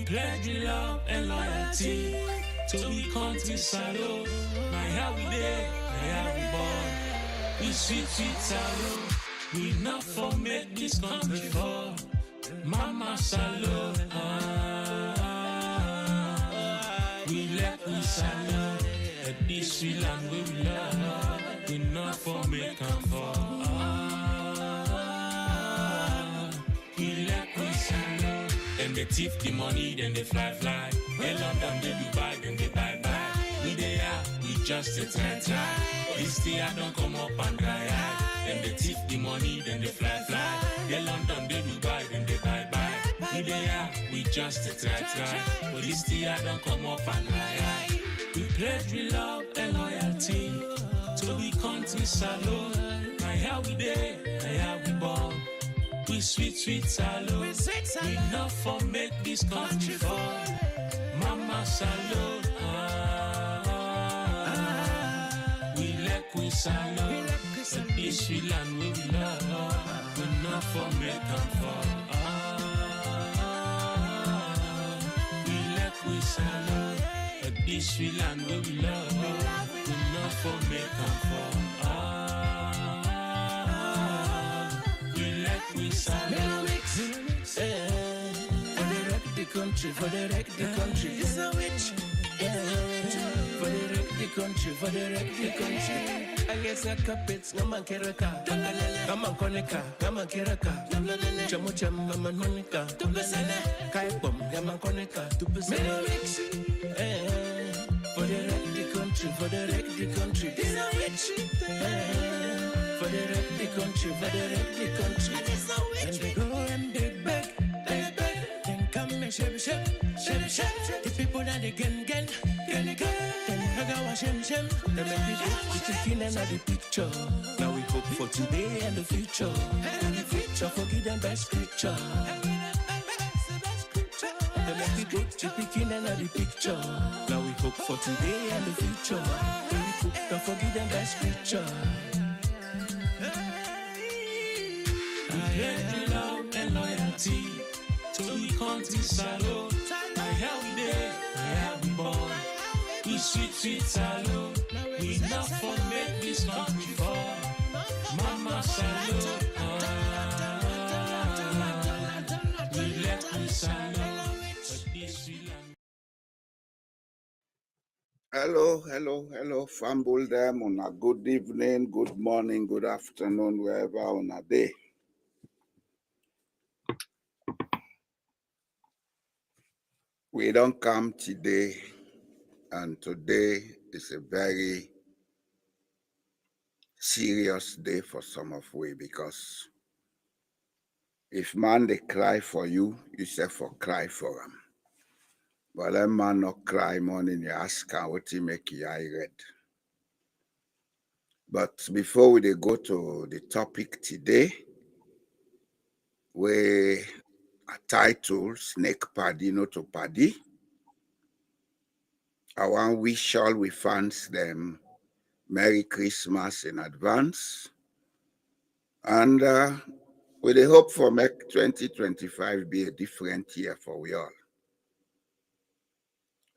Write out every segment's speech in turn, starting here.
pledge love and loyalty to we country salo. My how we there, my how we born. We sweet salo. We not for make this country fall. Mama salo. We let we salo. At this we land we love. We not for make them fall. We let we salo. Then they thief the money, then they fly. They London, they Dubai, then they buy. We they are, we just a try. This year don't come up and dry eye. Then they thief the money, then they fly. They London, they Dubai, then they buy. We they are, we just a try. But this year don't come up and dry eye. We pledge we love and loyalty to we country salo. My how we there, my how we born. We sweet salo. We not for make this country fall. Mama salo. We let we salo. This we land we love. We not for make them fall. We let we salo. This we land we love. We not for make them fall. We for the wreck the country. It's a witch. For the wreck the country. I guess I carpets, Gaman Keraka, Gaman Koneka, Gaman Keraka, Jamucham, Gaman Monica, Kaibom, Gaman Koneka, for the wreck the country, for the wreck the country. It's a witch. For the wreck the country, for the wreck the country. And they go and they beg. Shep. The people that they get. Then Hagawa Shem. They make me the chicken and the picture. Now we hope for today and the future. Forgive them best scripture. They make me the chicken and the picture. Now we hope for today and the future. Don't forgive them best scripture. I pledge love and loyalty to we country salo. My how we there, my how we born. We sweet salo. We not for make this country fall. Mama salo. We let we salo. Hello, Fambul them on a good evening, good morning, good afternoon, wherever on a day. We don't come today, and today is a very serious day for some of we, because if man they cry for you, you say for cry for them. But that man not cry morning, you ask him what he make your eye red. But before we go to the topic today, we a title, Snake Paddy, not to Paddy. I want wish all we fans them Merry Christmas in advance. And we hope for make 2025 be a different year for we all.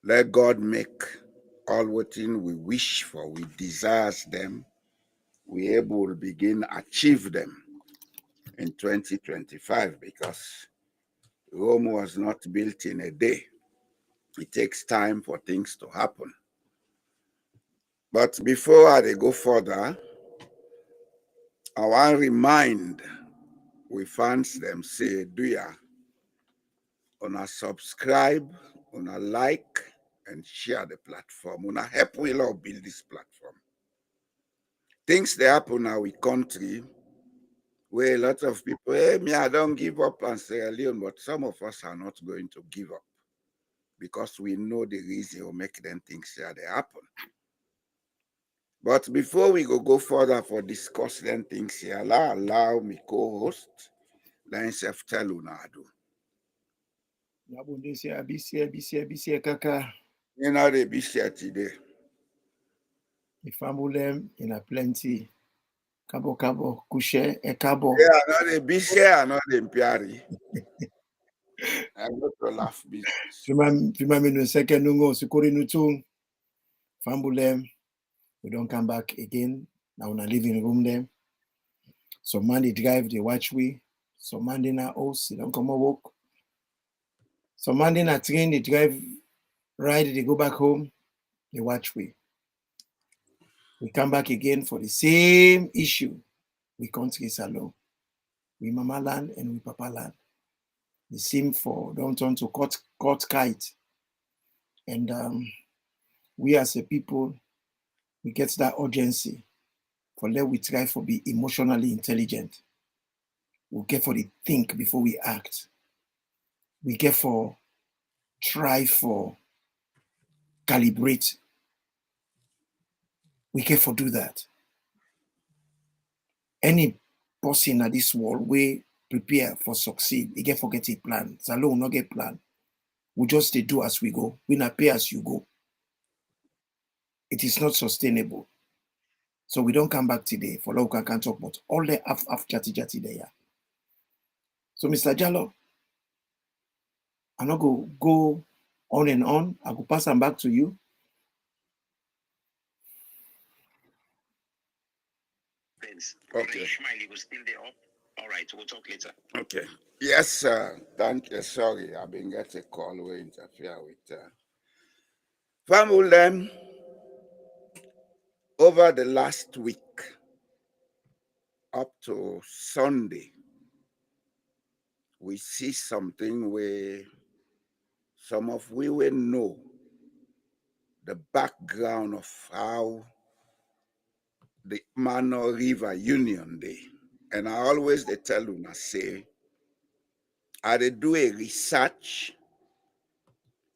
Let God make all what we wish for, we desire them, we able to begin achieve them in 2025, because Rome was not built in a day. It takes time for things to happen. But before I go further, I want to remind we fans them say, do ya, on subscribe, on like, and share the platform. On help we all build this platform. Things that happen in our country, where a lot of people, hey, me, I don't give up on Sierra Leone, but some of us are not going to give up, because we know the reason will make them things that they happen. But before we go further for discuss them things here, allow me co-host, let himself tell you now do. BC, kaka. You know the BC today. The family in a plenty. Cabo, kushe, e cabo. Yeah, not the BC, not the Mpiari. I'm not to laugh business. Fima second nungo sikuri nutu. Fambulem. We don't come back again. Now we live in the room there. Some man they drive, they watch we. Some man they not house, they don't come and work. Some man they not train, they drive, ride, they go back home, they watch we. We come back again for the same issue. We country salon. We mama land and we papa land. The same for don't turn to court kite. And we as a people, we get that urgency for let we try for be emotionally intelligent. We get for the think before we act. We get for try for calibrate. We get for do that. Any person at this world we prepare for succeed, he get forget a plan. Jalloh will not get plan. We just they do as we go. We not pay as you go. It is not sustainable. So we don't come back today for local can talk about all the half chatty there. So Mr. Jalloh, I'm not go on and on. I will pass them back to you. Okay. Ishmael, was still there. All right, we'll talk later. Okay. Yes, sir. Thank you. Sorry, I've been getting a call we interfere with family. Over the last week, up to Sunday, we see something where some of we will know the background of how the Mano River Union Day. And I always they tell you, I say, I they do a research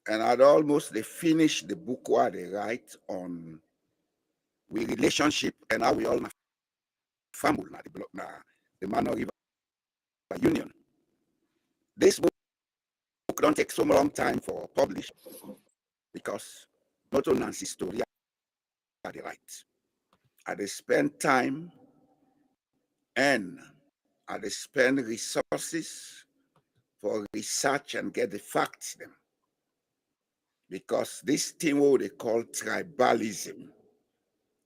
and I'd almost they finish the book what they write on we relationship and how we all family the Mano River Union. This book don't take so long time for publish because not only historia are the right. I they spend time and I they spend resources for research and get the facts them. Because this thing what they call tribalism,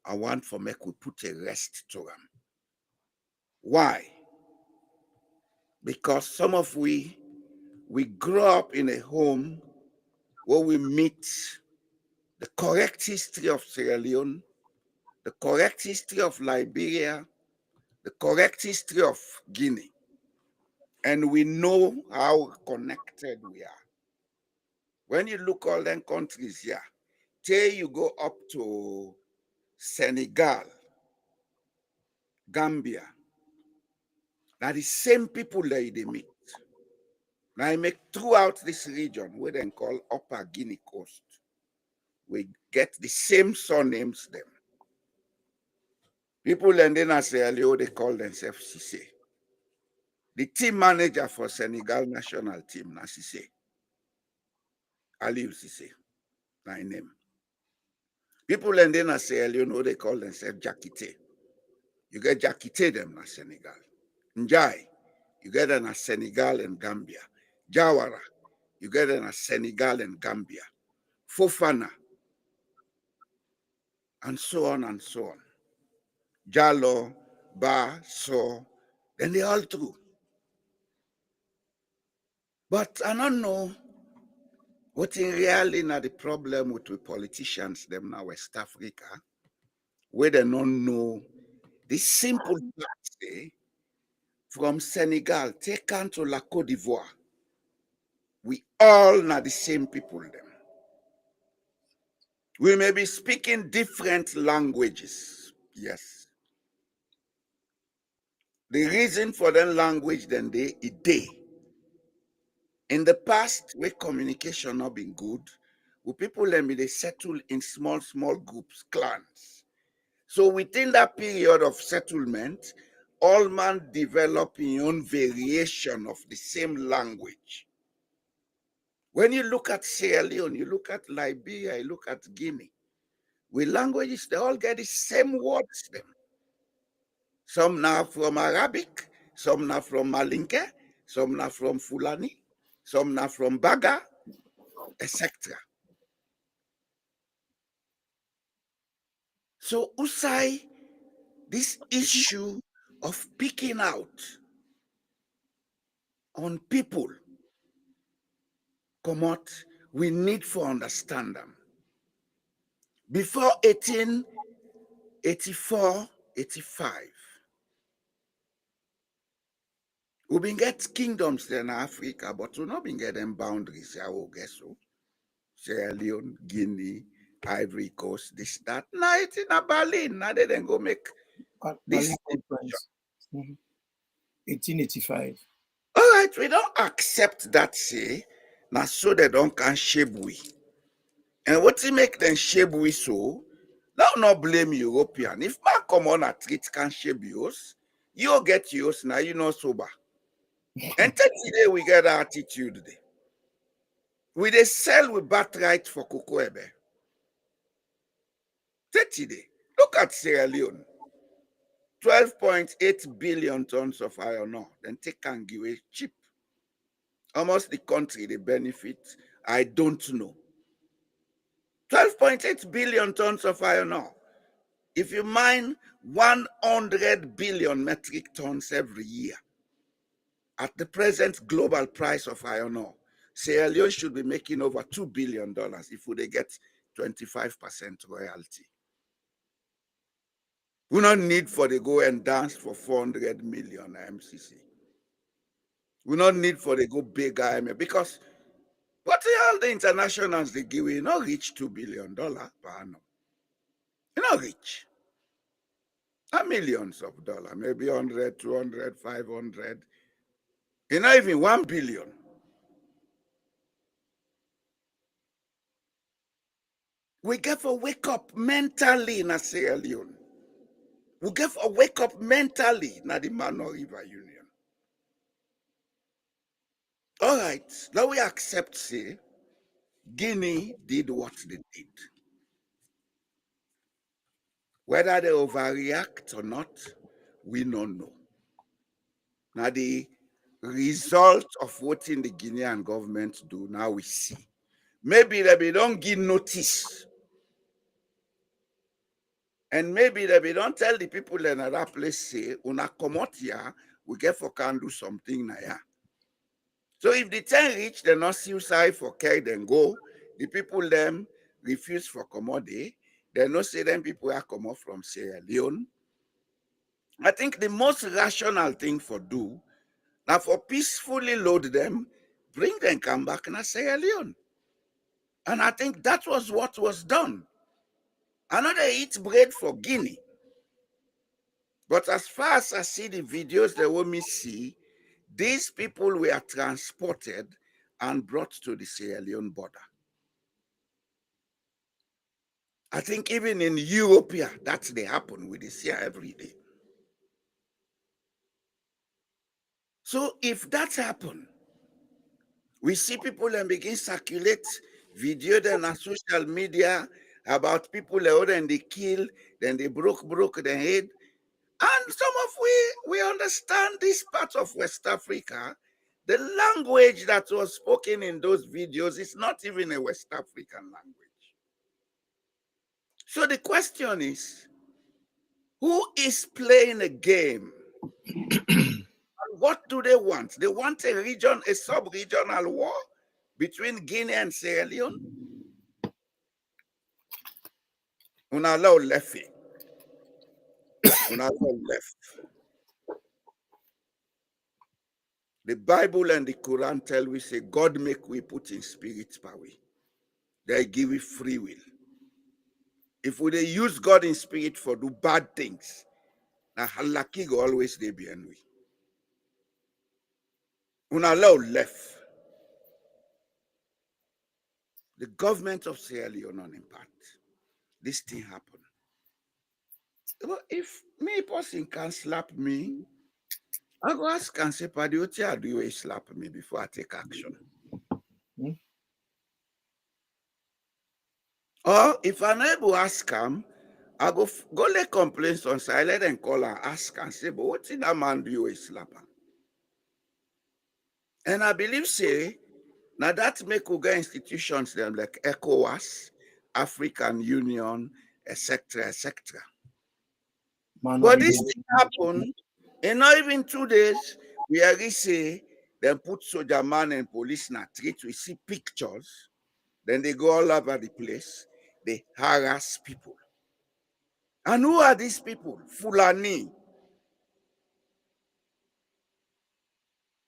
I want for make we put a rest to them. Why? Because some of we grow up in a home where we meet the correct history of Sierra Leone, the correct history of Liberia, the correct history of Guinea. And we know how connected we are. When you look all them countries here, till you go up to Senegal, Gambia, now the same people that they meet. Now I make throughout this region, where they call Upper Guinea Coast, we get the same surnames them. People and then as they call themselves Cissé. The team manager for Senegal national team, na Cissé. Aliou Cissé, my name. People and then as they call themselves Jakite. You get Jakite them na Senegal. Njai, you get them as Senegal and Gambia. Jawara, you get them as Senegal and Gambia. Fofana, and so on and so on. Jalloh, Ba, So, then they all true. But I don't know what in reality now the problem with the politicians, them now West Africa, where they don't know the simple fact say, from Senegal, take on to La Côte d'Ivoire, we all not the same people them. We may be speaking different languages, yes. The reason for that language then they. In the past, where communication not been good, with people let me they settle in small groups, clans. So within that period of settlement, all man develop your own variation of the same language. When you look at Sierra Leone, you look at Liberia, you look at Guinea, with languages, they all get the same words them. Some now from Arabic, some now from Malinke, some now from Fulani, some now from Baga, etc. So Usai, this issue of picking out on people come out, we need to understand them. Before 1884, 85, we been get kingdoms there in Africa, but we not been get them boundaries. I will guess so. Sierra Leone, Guinea, Ivory Coast, this, that. Now it's in a Berlin. Now they then go make this. Berlin Conference. 1885. All right, we don't accept that, say, now so they don't can shape we. And what to make them shape we so, now not blame European. If man come on a treat can shape yours, you get yours now, you know sober. And today we get our attitude there. We they sell with birthright for cocoa ebe. Today, look at Sierra Leone. 12.8 billion tons of iron ore. Then take and give away cheap. Almost the country they benefit, I don't know. 12.8 billion tons of iron ore. If you mine 100 billion metric tons every year, at the present global price of iron ore, Sierra Leone should be making over $2 billion if they get 25% royalty. We don't need for they go and dance for 400 million MCC. We don't need for they go bigger because what all the internationals they give, you not reach $2 billion per annum. You not reach. Millions of dollars, maybe 100, 200, 500. You not even 1 billion. We get to wake up mentally in Sierra Leone. We get to wake up mentally in the Mano River Union. All right, now we accept, say, Guinea did what they did. Whether they overreact or not, we don't know. Now the result of what the Guinean government do, now we see. Maybe they don't give notice. And maybe they don't tell the people in another place, say, una come out here, we get for can do something now. Yeah. So if the 10 reach, they not suicide for care, then go. The people them refuse for commodity. They not say them people are come off from Sierra Leone. I think the most rational thing for do, now for peacefully load them, bring them come back in Sierra Leone. And I think that was what was done. Another eat bread for Guinea. But as far as I see the videos they want me see, these people were transported and brought to the Sierra Leone border. I think even in Europe, that's they happen with this here every day. So if that happen, we see people and begin circulate video then on social media about people then they kill, then they broke their head. And some of we understand this part of West Africa. The language that was spoken in those videos is not even a West African language. So the question is, who is playing a game? And what do they want? They want a region, a sub-regional war between Guinea and Sierra Leone? Una allow left. Una allow left. The Bible and the Quran tell we say God make we put in spirit power. They give we free will. If we use God in spirit for do bad things, now halaki go always they be we. Una allow left. The government of Sierra Leone on impact. This thing happen. Well, if me person can slap me, I go ask and say, Paddy, what you do you slap me before I take action? Or if I'm able to ask him, I go lay complaints on side, let them call and ask and say, but what did that man do you slap him? And I believe, say, Now that make Uga institutions them like ECOWAS, African Union, etc., etc. But this thing happen in not even 2 days. We already say then put soldier man and police in a street. We see pictures. Then they go all over the place. They harass people. And who are these people? Fulani.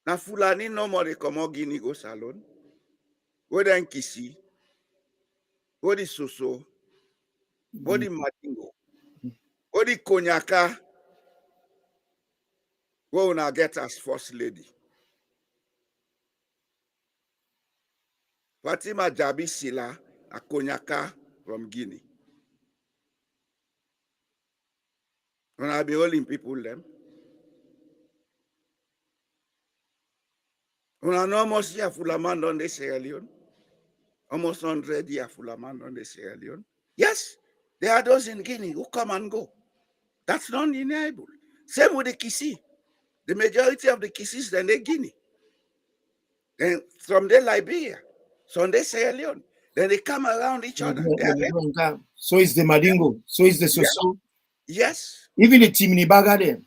Now Fulani no more they come out Guinea go salon. Go then Kisi. Go the Soso. Go the Madingo. Go the Konyaka. Go now get as first lady. Fatima Jabi Sila, a Konyaka from Guinea. When I be holding people them. When I know almost here Fulaman on the Sierra Leone. Almost 100 years Fulaman on the Sierra Leone. Yes, there are those in Guinea who come and go. That's not undeniable. Same with the Kisi. The majority of the Kisis, then they Guinea. Then from the Liberia, from the Sierra Leone. Then they come around each other. So is the Madingo. So is the Soso. Yes. Even the Timini Baga them.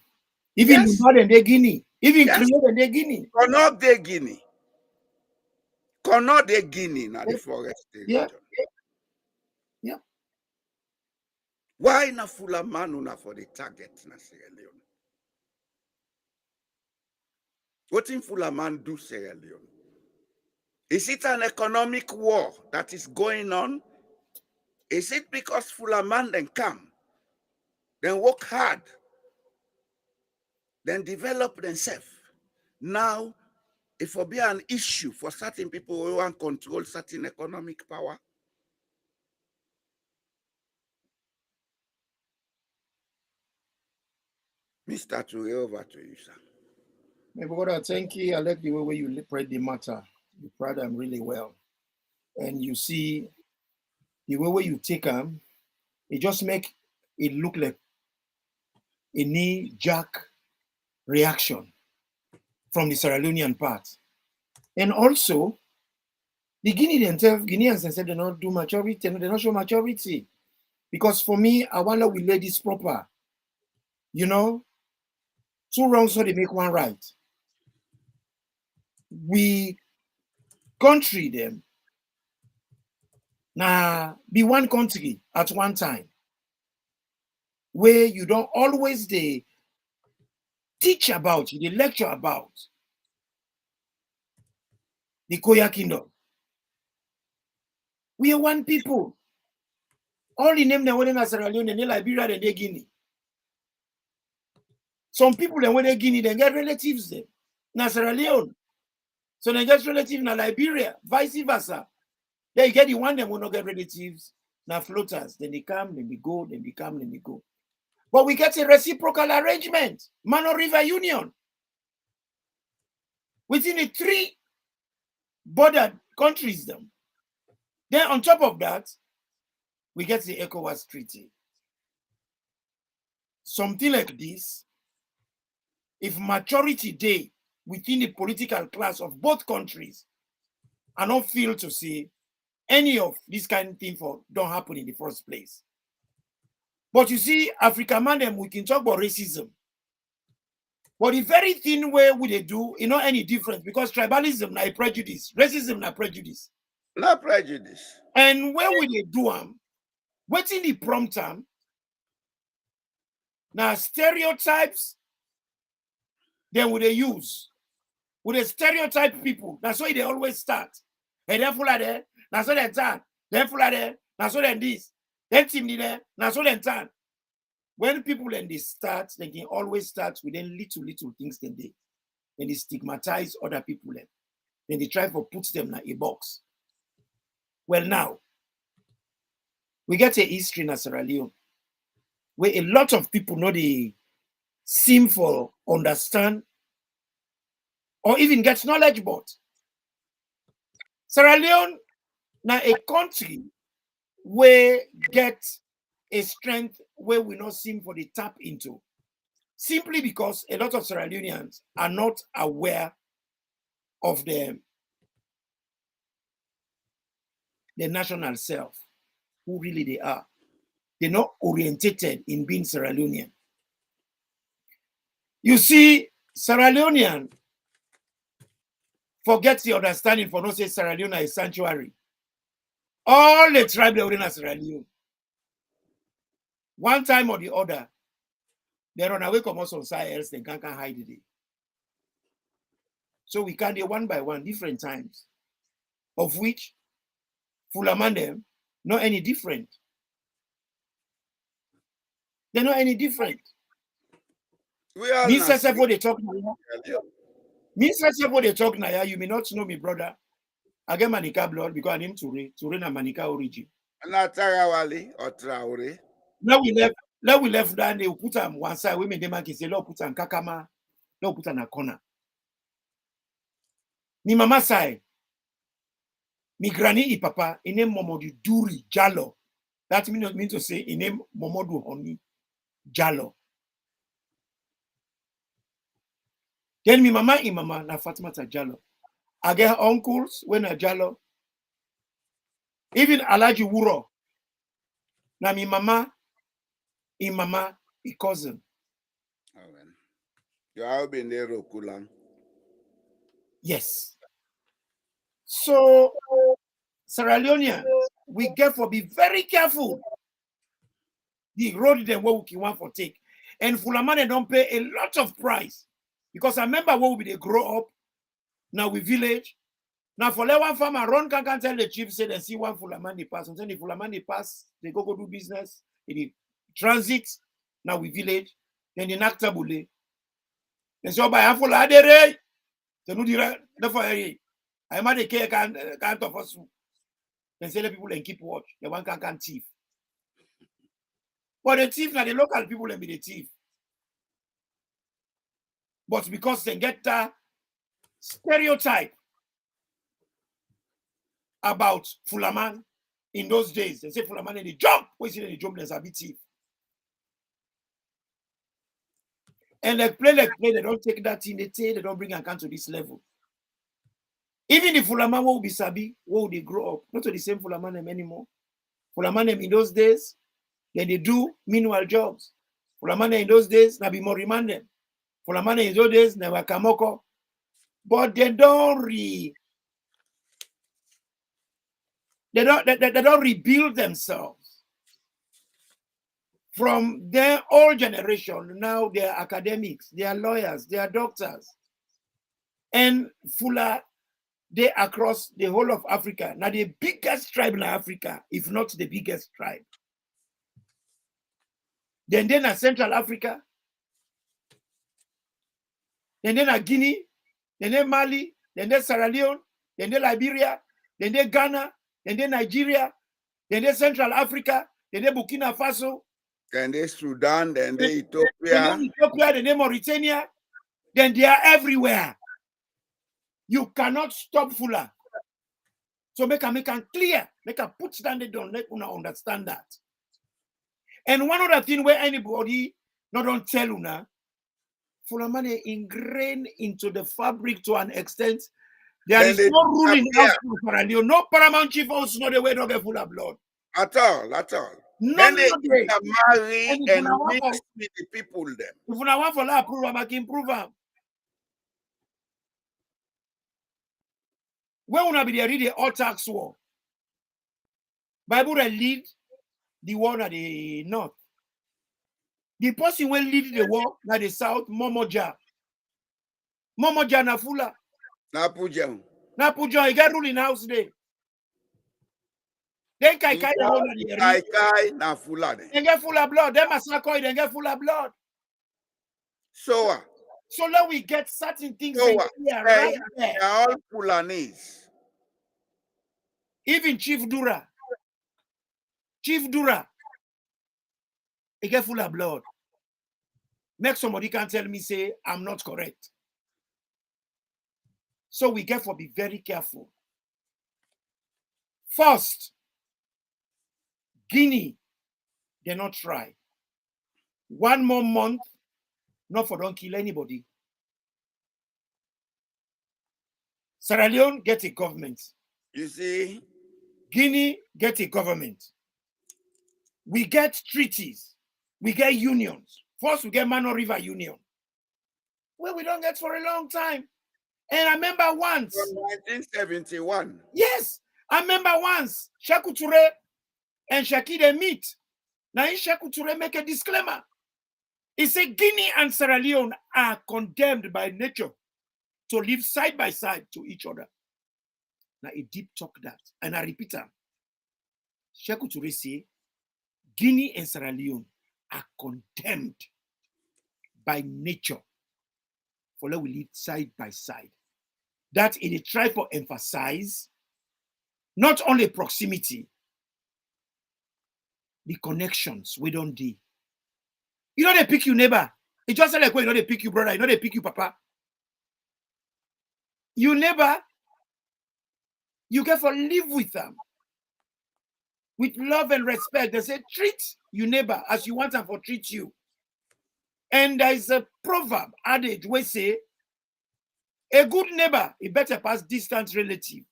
Even Yes. the and they Guinea. Even Yes. Creole and they Guinea. Cannot they Guinea. Cannot they Guinea now the forest region. Yeah. Why na Fulaman una for the target na Sierra Leone? What in Fulaman do Sierra Leone? Is it an economic war that is going on? Is it because Fulaman then come, then work hard, then develop themselves? Now, it will be an issue for certain people who want to control certain economic power. Mr. Toure, over to you, sir. My brother, thank you. I like the way you spread the matter. You spread them really well. And you see the way you take them, it just make it look like a knee-jerk reaction from the Sierra Leonean part. And also, the Guineans themselves, they don't do maturity, they don't show maturity. Because for me, I wonder we lay this proper. You know, 2 wrongs so they make 1 right. We country them. Now, be 1 country at 1 time. Where you don't always they teach about, they lecture about the Koya Kingdom. We are 1 people. All the name they went in Sierra Leone, and Liberia, and they Guinea. Some people that when they Guinea, they get relatives there. Na Sierra Leone. So they get relatives in Liberia, vice versa. They get the one that will not get relatives, now floaters. Then they come, then they go, then they come, then they go. But we get a reciprocal arrangement, Mano River Union. Within the 3 border countries, them. Then on top of that, we get the ECOWAS Treaty. Something like this, if maturity day within the political class of both countries, I don't feel to see any of this kind of thing don't happen in the first place. But you see, African man, we can talk about racism. But the very thin way we they do, you know, any difference because tribalism na a prejudice, racism na prejudice. No prejudice. And where we they do them, waiting the prompt them, now stereotypes, then we they use. With the stereotype people, that's why they always start. And then full of there, that's what they turn. Then full of there, that's what they this. Then team there, that's what they turn. When people then they start, they can always start with them little things then they stigmatize other people then they try to put them in a box. Well now, we get a history in Sierra Leone where a lot of people know they seem for understand or even get knowledge about. Sierra Leone now a country where get a strength where we not seem for the tap into. Simply because a lot of Sierra Leoneans are not aware of the the national self, who really they are. They're not orientated in being Sierra Leonean. You see, Sierra Leonean forget the understanding for not say Sierra Leone is sanctuary. All the tribes are within Sierra Leone. One time or the other, they run away from us on side else, they can't hide it. So we can do one by one, different times, of which Fulani them not any different. They're not any different. We are Me not say what they talk now. Sierra Me say what they talk now. You may not know me, brother. I get Manika blood because I name Ture na Manika origin. Not Tarawali or Traore. Now we left down, they put them one side. Women they make say, "Lord, put them kakama, Lord, put them a corner." Mi mama side, mi granny, papa, in name Mohamed Juldeh Jalloh. That mean to say in name Mohamed Jalloh. Then mi mama, na Fatima Jalloh. I get uncles when a Jalloh. Even Alaji Wuro. Na mi mama, cousin. You have been there, Rokulang. Yes. So, Sierra Leonean, we get for be very careful. The road them what we want for take. And Fulani don't pay a lot of price. Because I remember when we they grow up, now we village. Now for let one farmer run can tell the chief say they see one Fulani pass. And then the Fulani pass, they go do business. In transit, now we village. Then the Naktabule. They say, by a Fulani, they no direct. Therefore, I'm at the care can't of us. They say the people and keep watch. The one can thief. But the thief, now the local people and be the thief. But because they get that stereotype about Fulani in those days, they say Fulani in the jump. We see the jump, there's a bit thief. And they play, they don't take that thing, they don't bring account to this level. Even the Fulani will be sabi, will they grow up? Not to the same Fulani anymore. Fulani in those days, then they do meanwhile jobs. Fulani in those days, now be more remanded. Fulani in those days, now kamoko. But they don't they don't rebuild themselves. From their old generation, now they are academics, they are lawyers, they are doctors. And Fulani, they across the whole of Africa. Now the biggest tribe in Africa, if not the biggest tribe. Then Central Africa. Then Guinea. Then Mali. Then Sierra Leone. Then Liberia. Then Ghana. Then Nigeria. Then Central Africa. Then Burkina Faso. Then Sudan. Then Ethiopia. Then Mauritania. Then they are everywhere. You cannot stop Fulani. So make them clear. Make them put down the don't let una understand that. And one other thing where anybody not don't tell una, Fulani ingrained into the fabric to an extent. There is no ruling house for Sierra Leone. No paramount chief also know the way to get full of blood. At all. None then of they them. marry and mix with the people them. If you want for that approve, I can improve them. When we be read the all tax war, Bible will lead the war at the north. The person will lead the war at the south, Momoja na Fula. Na Puja, he get ruling house there. Then Kai na Fula. They get full of blood. Then Masako, they get full of blood. So now we get certain things here, right there. They are all Fulanis. Even Chief Dura, he get full of blood. Make somebody can tell me, say, I'm not correct. So we get to be very careful. First, Guinea, they not try. 1 more month, not for don't kill anybody. Sierra Leone get a government. You see? Guinea get a government. We get treaties. We get unions. First, we get Mano River Union. Well, we don't get for a long time. And I remember once. From 1971. Yes, I remember once. Sekou Touré and Shaki they meet. Now, Sekou Touré make a disclaimer. He said Guinea and Sierra Leone are condemned by nature to live side by side to each other. Now, he deep talk that. And I repeat that. Sekou Touré say Guinea and Sierra Leone are condemned by nature for let we live side by side. That in a try to emphasize not only proximity, the connections we don't do. You know they pick you neighbor. It just like when you know they pick you brother, you know they pick you papa. You neighbor, you get for live with them. With love and respect. They say treat you neighbor as you want them for treat you. And there is a proverb adage where say a good neighbor, he better pass distant relative.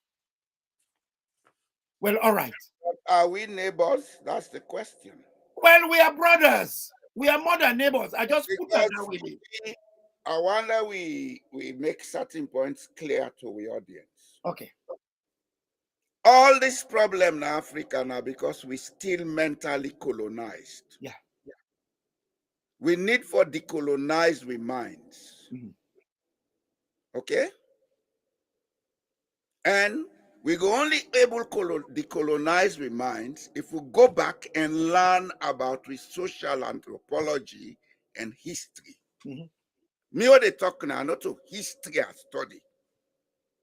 Well, all right. But are we neighbors? That's the question. Well, we are brothers. We are more than neighbors. I just put that Because way. I wonder we make certain points clear to the audience. Okay. All this problem in Africa now because we still mentally colonized. Yeah. We need for decolonize we minds. Okay? And we go only able to decolonize we minds if we go back and learn about with social anthropology and history. Me what they talk now, not to history I study.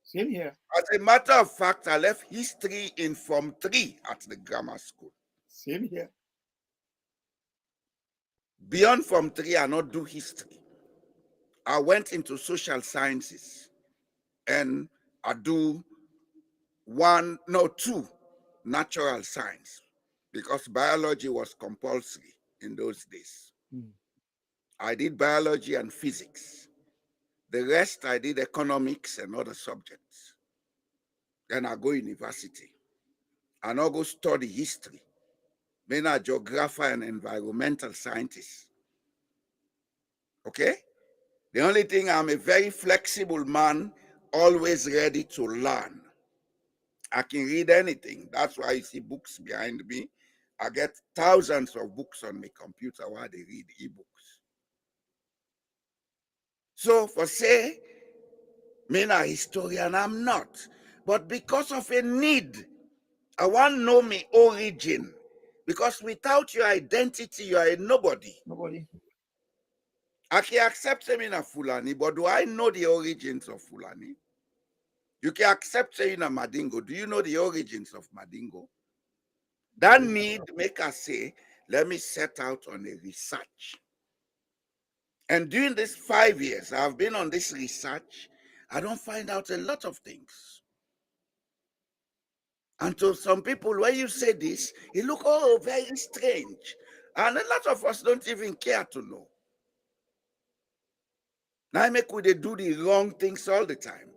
Same here. As a matter of fact, I left history in Form 3 at the grammar school. Same here. Beyond Form 3, I not do history. I went into social sciences and I do 2 natural science because biology was compulsory in those days. I did biology and physics. The rest I did economics and other subjects. Then I go university. I now go study history. I'm a geographer and environmental scientist. Okay? The only thing, I'm a very flexible man, always ready to learn. I can read anything. That's why you see books behind me. I get thousands of books on my computer while they read ebooks. So for say, me a historian, I'm not. But because of a need, I want to know my origin. Because without your identity, you are a nobody. Nobody. I can accept them in a Fulani, but do I know the origins of Fulani? You can accept saying in a Madingo. Do you know the origins of Madingo? That need make us say, let me set out on a research. And during these 5 years, I've been on this research. I don't find out a lot of things. And to some people, when you say this, it look very strange. And a lot of us don't even care to know. Now I make we they do the wrong things all the time.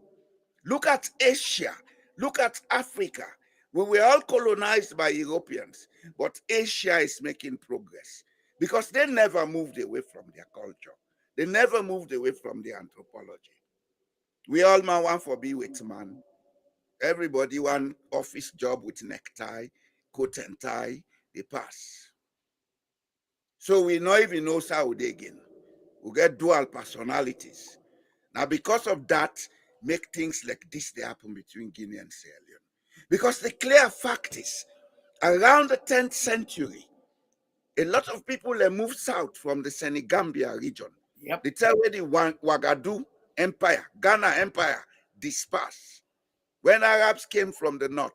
Look at Asia. Look at Africa. We were all colonized by Europeans, but Asia is making progress because they never moved away from their culture. They never moved away from their anthropology. We all man want for be with man. Everybody want office job with necktie, coat and tie, they pass. So we not even know how they again. We get dual personalities. Now, because of that, make things like this they happen between Guinea and Sierra Leone. Because the clear fact is, around the 10th century, a lot of people moved south from the Senegambia region. Yep. They tell where the Ouagadougou Empire, Ghana Empire dispersed. When Arabs came from the north,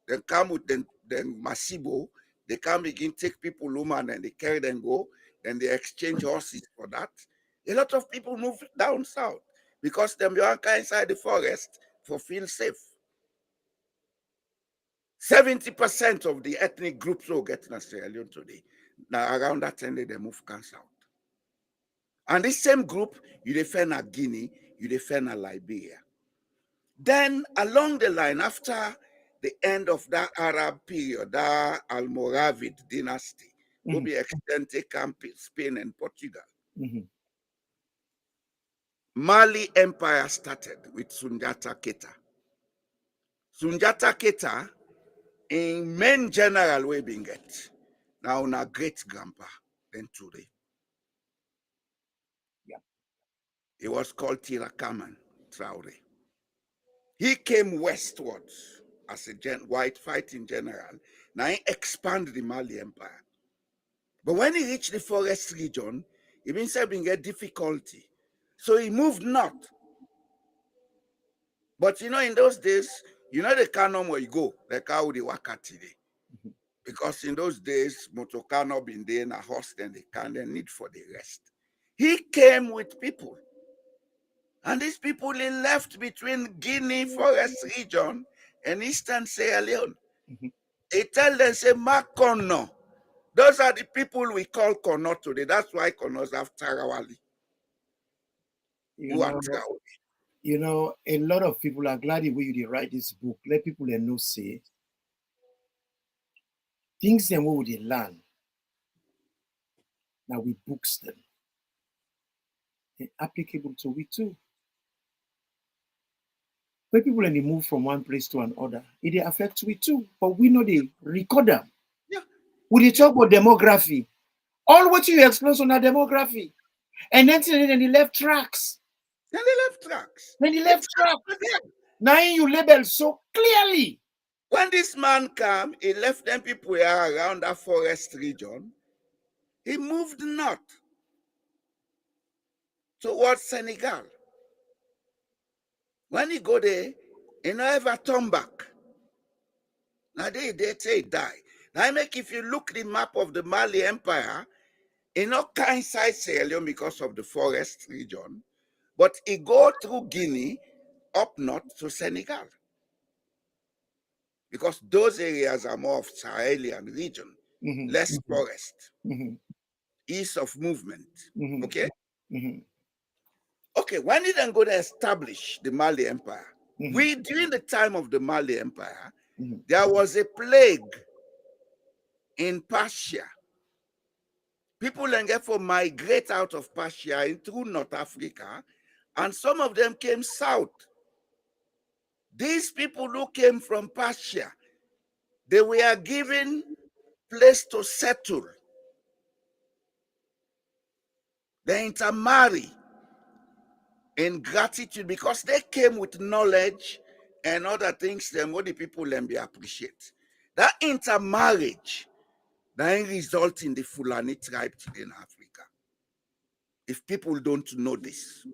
they come with them Masibo, they come begin take people woman and they carry them go, then they exchange horses for that. A lot of people move down south because them Bianca inside the forest for feel safe. 70% of the ethnic groups who get in Sierra Leone today, now around that time they move south. And this same group, you defend a Guinea, you defend a Liberia. Then along the line, after the end of that Arab period, that Almoravid dynasty, will be extended Spain and Portugal. Mali Empire started with Sunjata Keita. Sunjata Keita, in main general way being get, now na great grandpa, then today. Yeah. He was called Tirakaman Traore. He came westwards as a white fighting general. Now he expanded the Mali Empire. But when he reached the forest region, he been having a difficulty. So he moved north. But you know, in those days, you know the canon where you go, like how they work at today. Because in those days, motocano been there and a horse, then they can then need for the rest. He came with people. And these people he left between Guinea forest region and eastern Sierra Leone. He tell them, say, Makono. Those are the people we call Kono today. That's why Konos have Tarawali. You know, a lot of people are glad the way you write this book. Let people know say things them what they learn. Now we books them. They're applicable to we too. When people and they move from one place to another, it affects we too. But we know they record them. Yeah. We they talk about demography. All what you explore on a demography. And then they left tracks. Then they left tracks. Then they left tracks. Now you label so clearly. When this man came, he left them people who are around that forest region. He moved north towards Senegal. When he go there, he never turn back. Now they say he die. Now make if you look the map of the Mali Empire, he not coincide Sierra Leone because of the forest region, but he go through Guinea up north to Senegal. Because those areas are more of Sahelian region, less forest, ease of movement. Okay? Okay, when he then go to establish the Mali Empire, during the time of the Mali Empire, there was a plague in Persia. People then get for migrate out of Persia into North Africa, and some of them came south. These people who came from Persia, they were given place to settle. They intermarry in gratitude because they came with knowledge and other things then what the people then be appreciate. That intermarriage then result in the Fulani tribe in Africa. If people don't know this.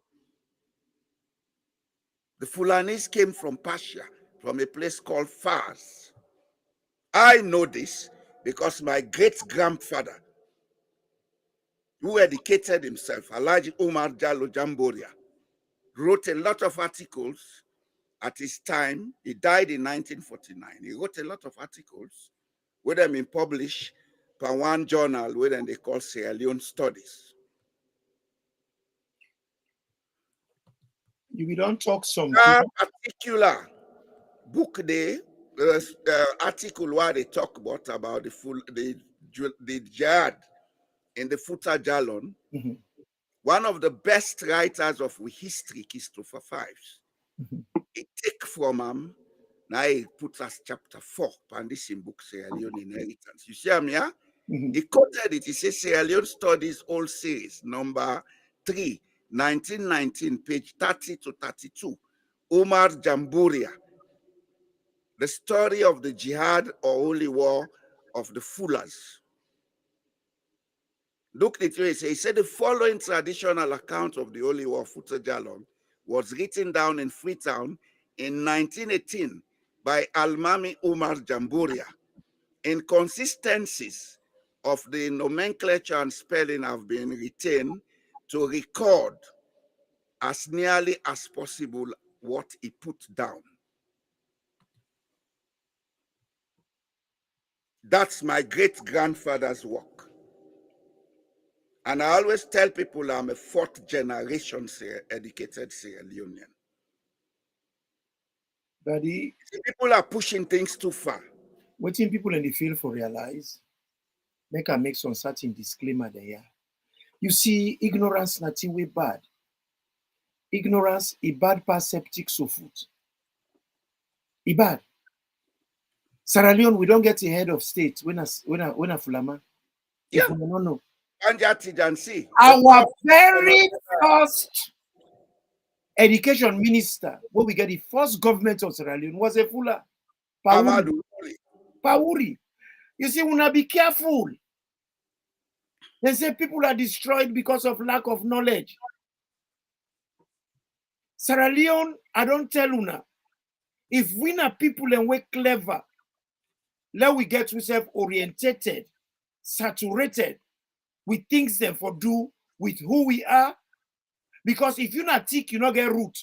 The Fulanis came from Persia, from a place called Fars. I know this because my great-grandfather, who educated himself, Alhaji Umar Jalloh Jamboria, wrote a lot of articles at his time. He died in 1949. He wrote a lot of articles, where them been published by one journal, where they call Sierra Leone Studies. You don't talk some particular book there, article where they talk about the jihad in the Futa Jalon. One of the best writers of history, Christopher Fives, he take from him. Now he puts us chapter 4, and this in book Sierra Leone Inheritance. You see him here? He quoted it. He says Sierra Leone Studies All Series, number 3, 1919, page 30 to 32. Umar Jamburia. The story of the jihad or holy war of the Fullers. Look at it. He said the following traditional account of the holy war of Futa Jalon was written down in Freetown in 1918 by Almami Umar Jamburia. Inconsistencies of the nomenclature and spelling have been retained to record as nearly as possible what he put down. That's my great-grandfather's work. And I always tell people I'm a 4th generation educated Sierra Leonean. Paddy, People are pushing things too far. waiting people in the field for realize, make some certain disclaimer there. You see, ignorance nothing way bad. Ignorance is bad past septic so food. It's bad. Sierra Leone, we don't get a head of state when a Fulama. Yeah. If we don't know. See. Our very first education minister, when we get the first government of Sierra Leone, was a Fula. Pauri. You see, we wanna be careful. They say people are destroyed because of lack of knowledge. Sierra Leone, I don't tell una. If we not people and we're clever, let we get ourselves orientated, saturated with things them for do with who we are. Because if you not tick, you not get root.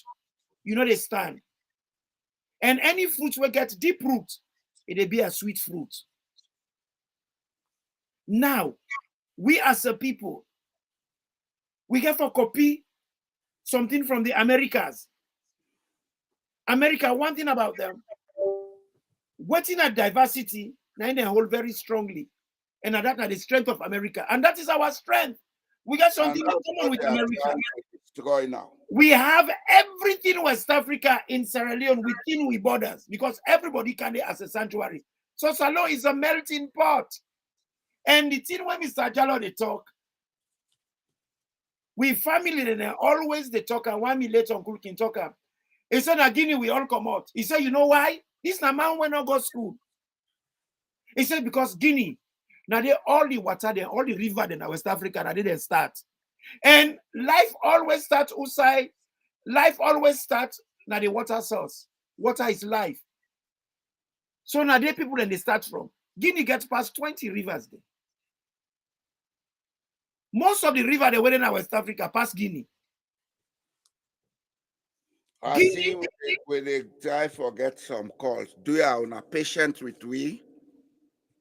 You know they stand. And any fruit will get deep root, it'll be a sweet fruit. Now, we as a people, we get for copy something from the Americas. America, one thing about them, waiting at diversity, now they hold very strongly. And that are the strength of America. And that is our strength. We got something in common with America. Now. We have everything West Africa in Sierra Leone within we borders because everybody can be as a sanctuary. So Salo is a melting pot. And the thing when Mr. Jalloh they talk, we family and always they talk and 1 minute later Uncle can talk. He said at Guinea we all come out. He said, you know why? This man when not go school. He said because Guinea, now they all the water, they all the river in West Africa, that didn't start. And life always starts outside. Life always starts now the water source. Water is life. So now they people and they start from. Guinea gets past 20 rivers there. Most of the river they went in West Africa past Guinea. I see when they try forget some calls. Do you are on a patient with we?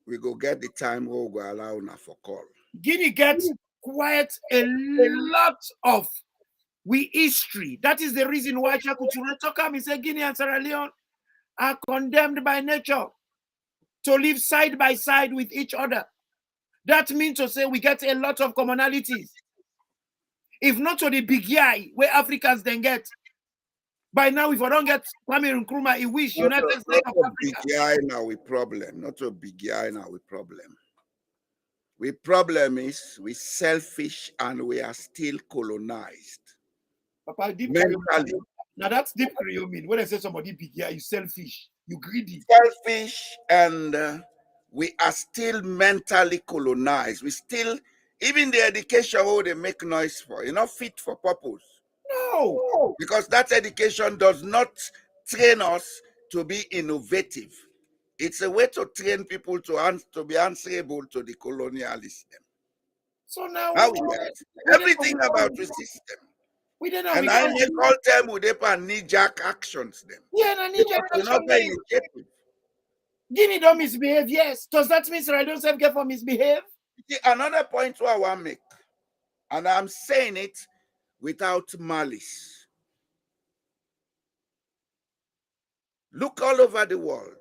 We go get the time we'll go allow now for call. Guinea gets quite a lot of we history. That is the reason why Chakutura Tokam is saying Guinea and Sierra Leone are condemned by nature to live side by side with each other. That means to say we get a lot of commonalities. If not to the big guy where Africans then get. By now, if I don't get Kwame Nkrumah, he wish United States of Africa. Big guy now we problem. Not a big guy now we problem. We problem is we selfish and we are still colonized. Papa, deep mentally. Now that's deep Creole mean. When I say somebody big guy, you selfish, you greedy. Selfish and we are still mentally colonized. We still, even the education where they make noise for, not fit for purpose. No. Because that education does not train us to be innovative. It's a way to train people to be answerable to the colonialists. So now everything about the system. And I make all time with them knee-jerk actions. Them. Yeah, and knee-jerk actions. Guinea don't misbehave, yes. Does that mean Sierra Leone self get for misbehave? Another point I want to make, and I'm saying it without malice. Look all over the world.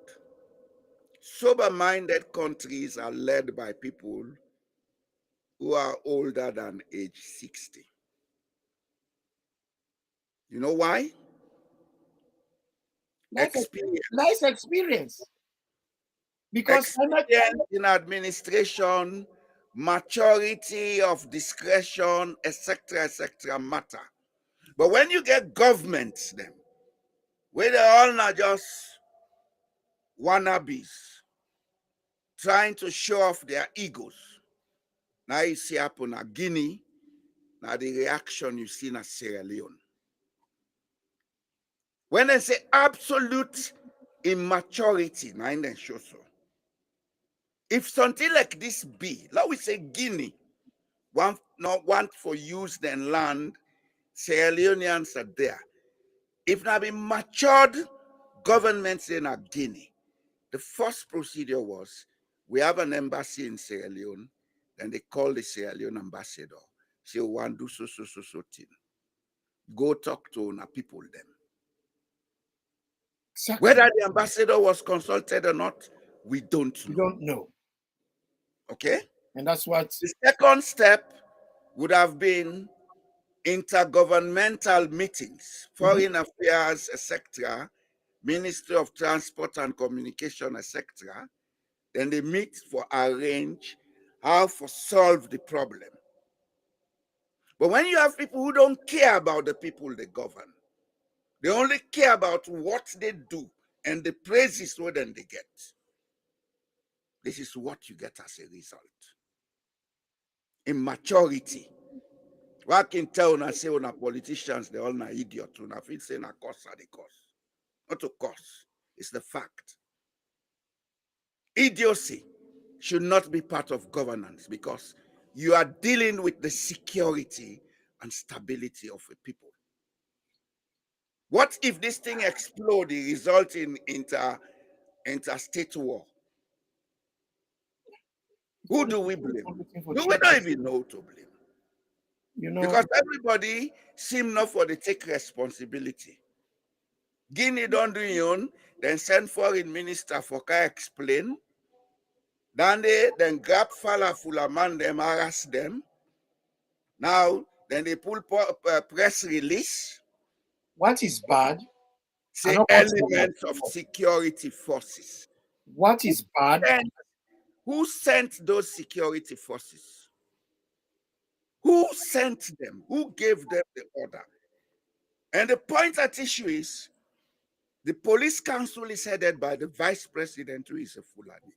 Sober-minded countries are led by people who are older than age 60. You know why? Life experience. Because experience in administration, maturity of discretion, etc., matter. But when you get governments, them, where they're all not just wannabes, trying to show off their egos. Now you see happen at Guinea, now the reaction you see in Sierra Leone. When they say absolute immaturity, now they show so. If something like this be, let we say Guinea, not want for use then land, Sierra Leoneans are there. If not be matured governments in a Guinea, the first procedure was, we have an embassy in Sierra Leone, then they call the Sierra Leone ambassador. Say, want do so thing. Go talk to our people then. Exactly. Whether the ambassador was consulted or not, we don't We know. don't know. Okay? And that's what The second step would have been intergovernmental meetings, foreign affairs, etc., Ministry of Transport and Communication, etc. Then they meet for arrange how to solve the problem. But when you have people who don't care about the people they govern, they only care about what they do and the praises what then they get. This is what you get as a result. Immaturity. What I can tell when I say when politicians, they're all na idiot. When I feel saying a cause are the cause. Not a cause. It's the fact. Idiocy should not be part of governance because you are dealing with the security and stability of a people. What if this thing explodes, result in interstate war? Who do we blame? We don't even know who to blame. You know, Because everybody seem not for the take responsibility. Guinea don't do your own, then send foreign minister for can explain. Then grab Fulaman, them harass them. Now, then they pull press release. what is bad? Say not elements of security forces. What is bad? Who sent those security forces? Who sent them? Who gave them the order? And the point at issue is the police council is headed by the vice president, who is a Fulani.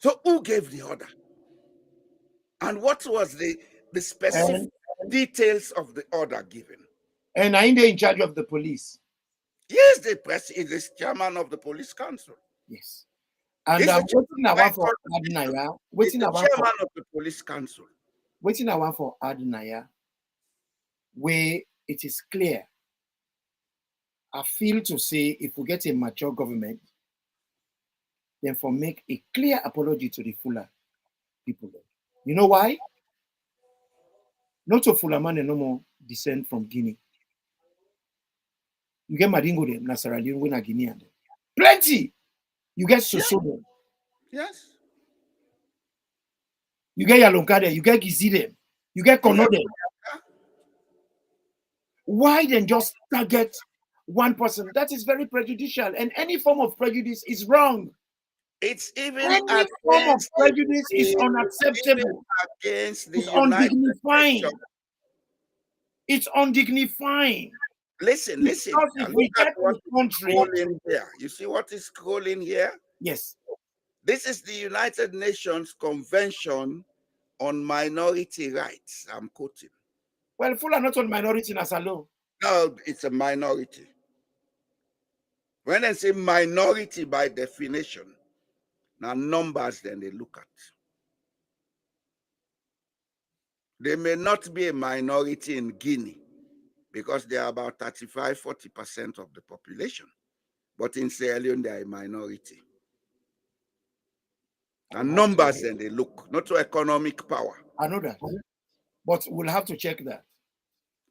So who gave the order? And what was the specific details of the order given? And are they in charge of the police? Yes, the president is the chairman of the police council. Yes. And waiting a while for Adnaya. Waiting the chairman of the police council. Waiting a while for Adnaya, where it is clear. I feel to say if we get a mature government, then for make a clear apology to the Fula people. You know why? Not to Fulaman no more descend from Guinea. You get Madingo them, Sierra Leonean, Guinea. Plenty. You get Soso. Yes. You get Yalonkade, you get Gizi them, you get Kono them. Why then just target one person? That is very prejudicial, and any form of prejudice is wrong. It's even any form of prejudice is unacceptable. Against the it's undignifying. It's undignifying. Listen. Because if we get the country, here. You see what is scrolling here? Yes. This is the United Nations Convention on Minority Rights. I'm quoting. Well, full are not on minority in Asalo. No, it's a minority. When I say minority by definition, now numbers then they look at. They may not be a minority in Guinea because they are about 35–40% of the population. But in Sierra Leone, they are a minority. And numbers then they look, not to economic power. I know that. But we'll have to check that.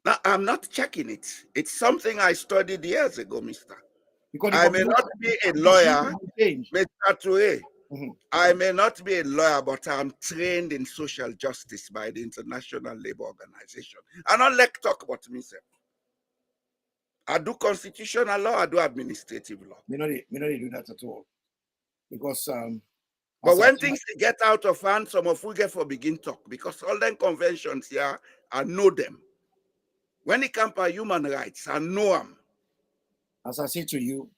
Now, I'm not checking it. It's something I studied years ago, mister. I may not be a lawyer, Mr. Toure. I may not be a lawyer, but I'm trained in social justice by the International Labour Organization. I don't like talk about myself. I do constitutional law, I do administrative law. Me not do that at all. Because but when things get out of hand, some of we get for begin talk because all them conventions here, I know them. When it comes to human rights, I know them. As I say to you,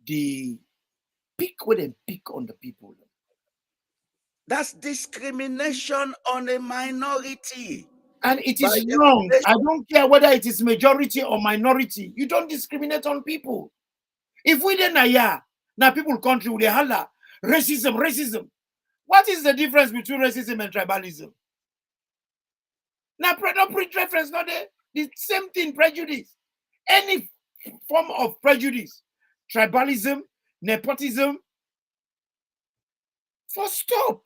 the pick with them pick on the people. That's discrimination on a minority. And it is wrong. I don't care whether it is majority or minority. You don't discriminate on people. If we didn't now people country with a holla, racism. What is the difference between racism and tribalism? Now, no preference, not the same thing, prejudice. Any form of prejudice, tribalism, nepotism, for stop.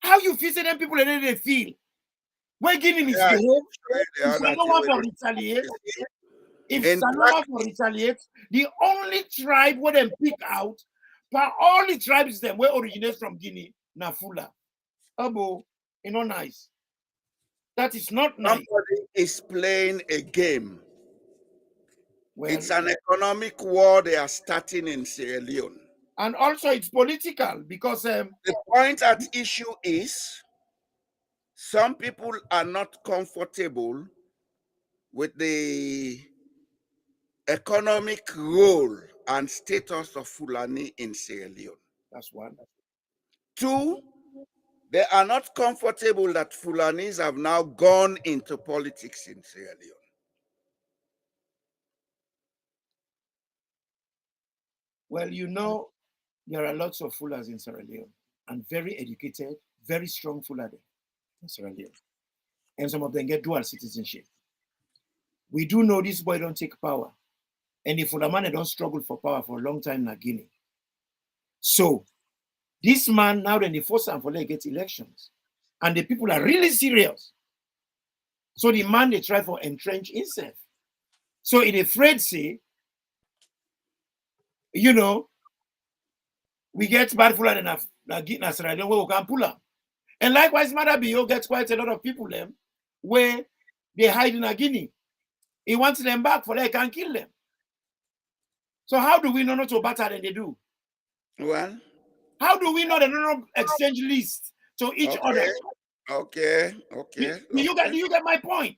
How you feel them people and then they feel? Where Guinea Yeah, misbehave, the if other thing Sanoa for we- retaliate, if in Sanoa for retaliate, the only tribe where them pick out, but all the tribes them where originate from Guinea, na Fula. Abo, nice. That is not nice. somebody is playing a game. Well, It's an economic war they are starting in Sierra Leone. and also it's political because The point at issue is some people are not comfortable with the economic role and status of Fulani in Sierra Leone. that's one. Two, they are not comfortable that Fulanis have now gone into politics in Sierra Leone. Well, there are lots of Fulas in Sierra Leone and very educated, very strong Fulani in Sierra Leone. And some of them get dual citizenship. We do know this boy don't take power. And the Fulamane don't struggle for power for a long time in Guinea. So this man, now then they force him for get elections. And the people are really serious. So the man they try for entrench himself. So in afraid say, we get bad Fulani enough na Sierra Leone where we can pull up. And likewise, Madabio gets quite a lot of people them where they hide in Guinea. He wants them back for they can kill them. So how do we know not to better than they do? Well, how do we know they don't exchange lists to each other? Okay. Do you get my point?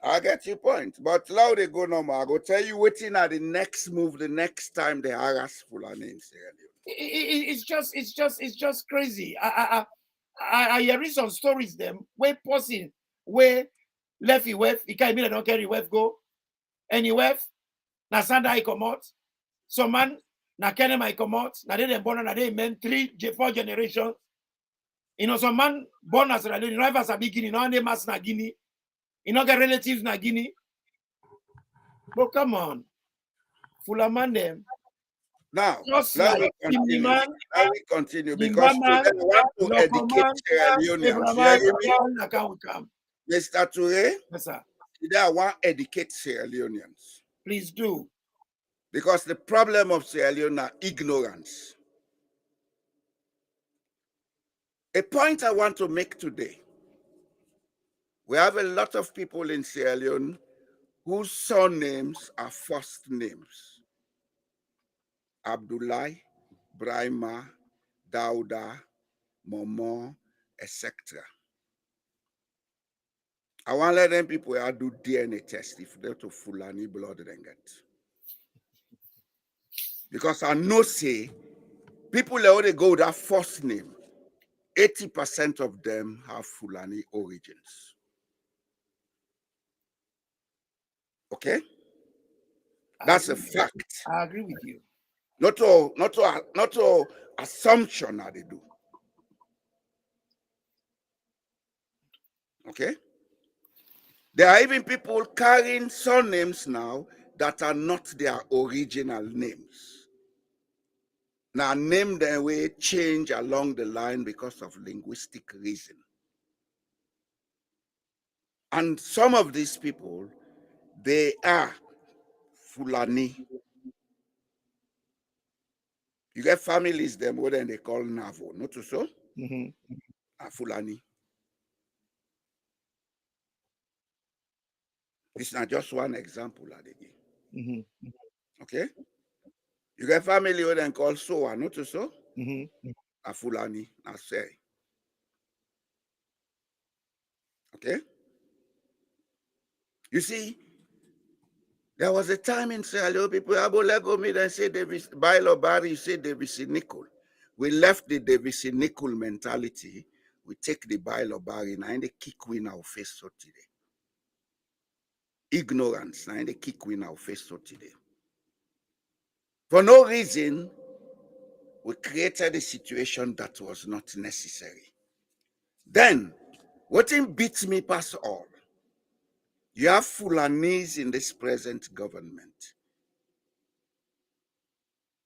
I get your point. But now they go no more. I go tell you waiting at the next move the next time they harass Fulani in Sierra Leone. It's just crazy. I hear some stories them where person where left he weft, he can't mean don't carry weft go. And he weft, na sanda he come out. Some man na kene I come out. Na they born na they men 4 generations. Some man born as Sierra Leone, no ever sabi Guinea, no they mass na Guinea. Get relatives na Guinea. But come on. Fulaman them. Now, just let like me continue because today I want to educate Sierra Leoneans. Mr. Toure, yes, sir. today I want to educate Sierra Leoneans. Please do. Because the problem of Sierra Leone is ignorance. A point I want to make today. We have a lot of people in Sierra Leone whose surnames are first names. Abdullah, Brahima, Dauda, Momo, etc. I want to let them people do DNA test if they're to Fulani blood then get. Because I know say people that only go with that first name, 80% of them have Fulani origins. Okay? That's a fact. I agree with you. Not all assumption that they do. Okay? There are even people carrying surnames now that are not their original names. Now name them way change along the line because of linguistic reason. And some of these people, they are Fulani. You get families them what they call Navo, not so? Fulani. This is not just one example I give. Okay? You get family what they call Soa, not so? A Fulani, I say. Okay? You see, there was a time in Sierra Leone, people Lego me and say Davis Bailo Barry, say Davis Nickel. We left the Davis Nickel mentality. We take the Bailo Barry and they kick we in our face so today. Ignorance, and they kick we in our face so today. For no reason, we created a situation that was not necessary. Then, what beats me past all? You have Fulanis in this present government.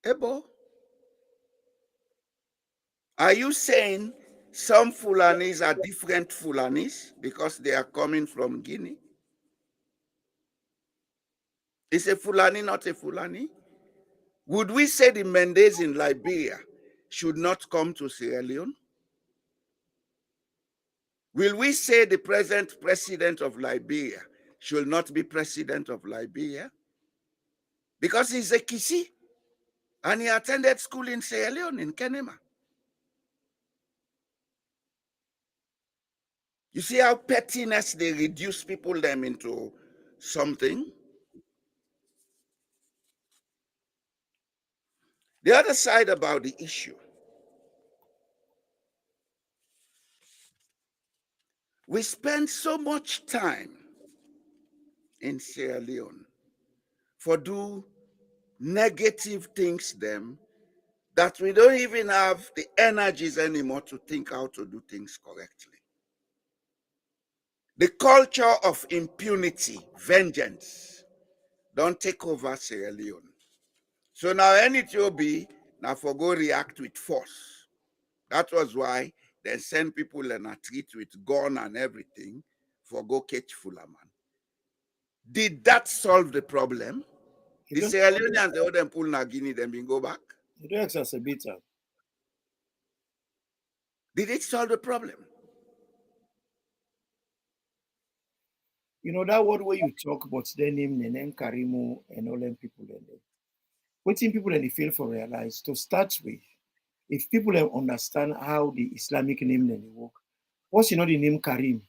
Ebo, are you saying Some Fulanis are different Fulanis because they are coming from Guinea. Is a Fulani not a Fulani? Would we say the Mendes in Liberia should not come to Sierra Leone? Will we say the present president of Liberia should not be president of Liberia? Because he's a Kisi and he attended school in Sierra Leone, in Kenema. You see how pettiness they reduce people them into something? The other side about the issue, we spend so much time in Sierra Leone for do negative things them that we don't even have the energies anymore to think how to do things correctly. The culture of impunity, vengeance, don't take over Sierra Leone. So now anything will be, now for go react with force. That was why they send people in a treat with gun and everything for go catch Fulaman. Did that solve the problem? The Sierra Leoneans, they hold them pull na Guinea, then go back. It do exacerbate it. Did it solve the problem? You know, that word where you talk about their name, Nenen Karimu, and all them people in there. What people they fail for realize to start with, if people understand how the Islamic name they work, what's the name Karim?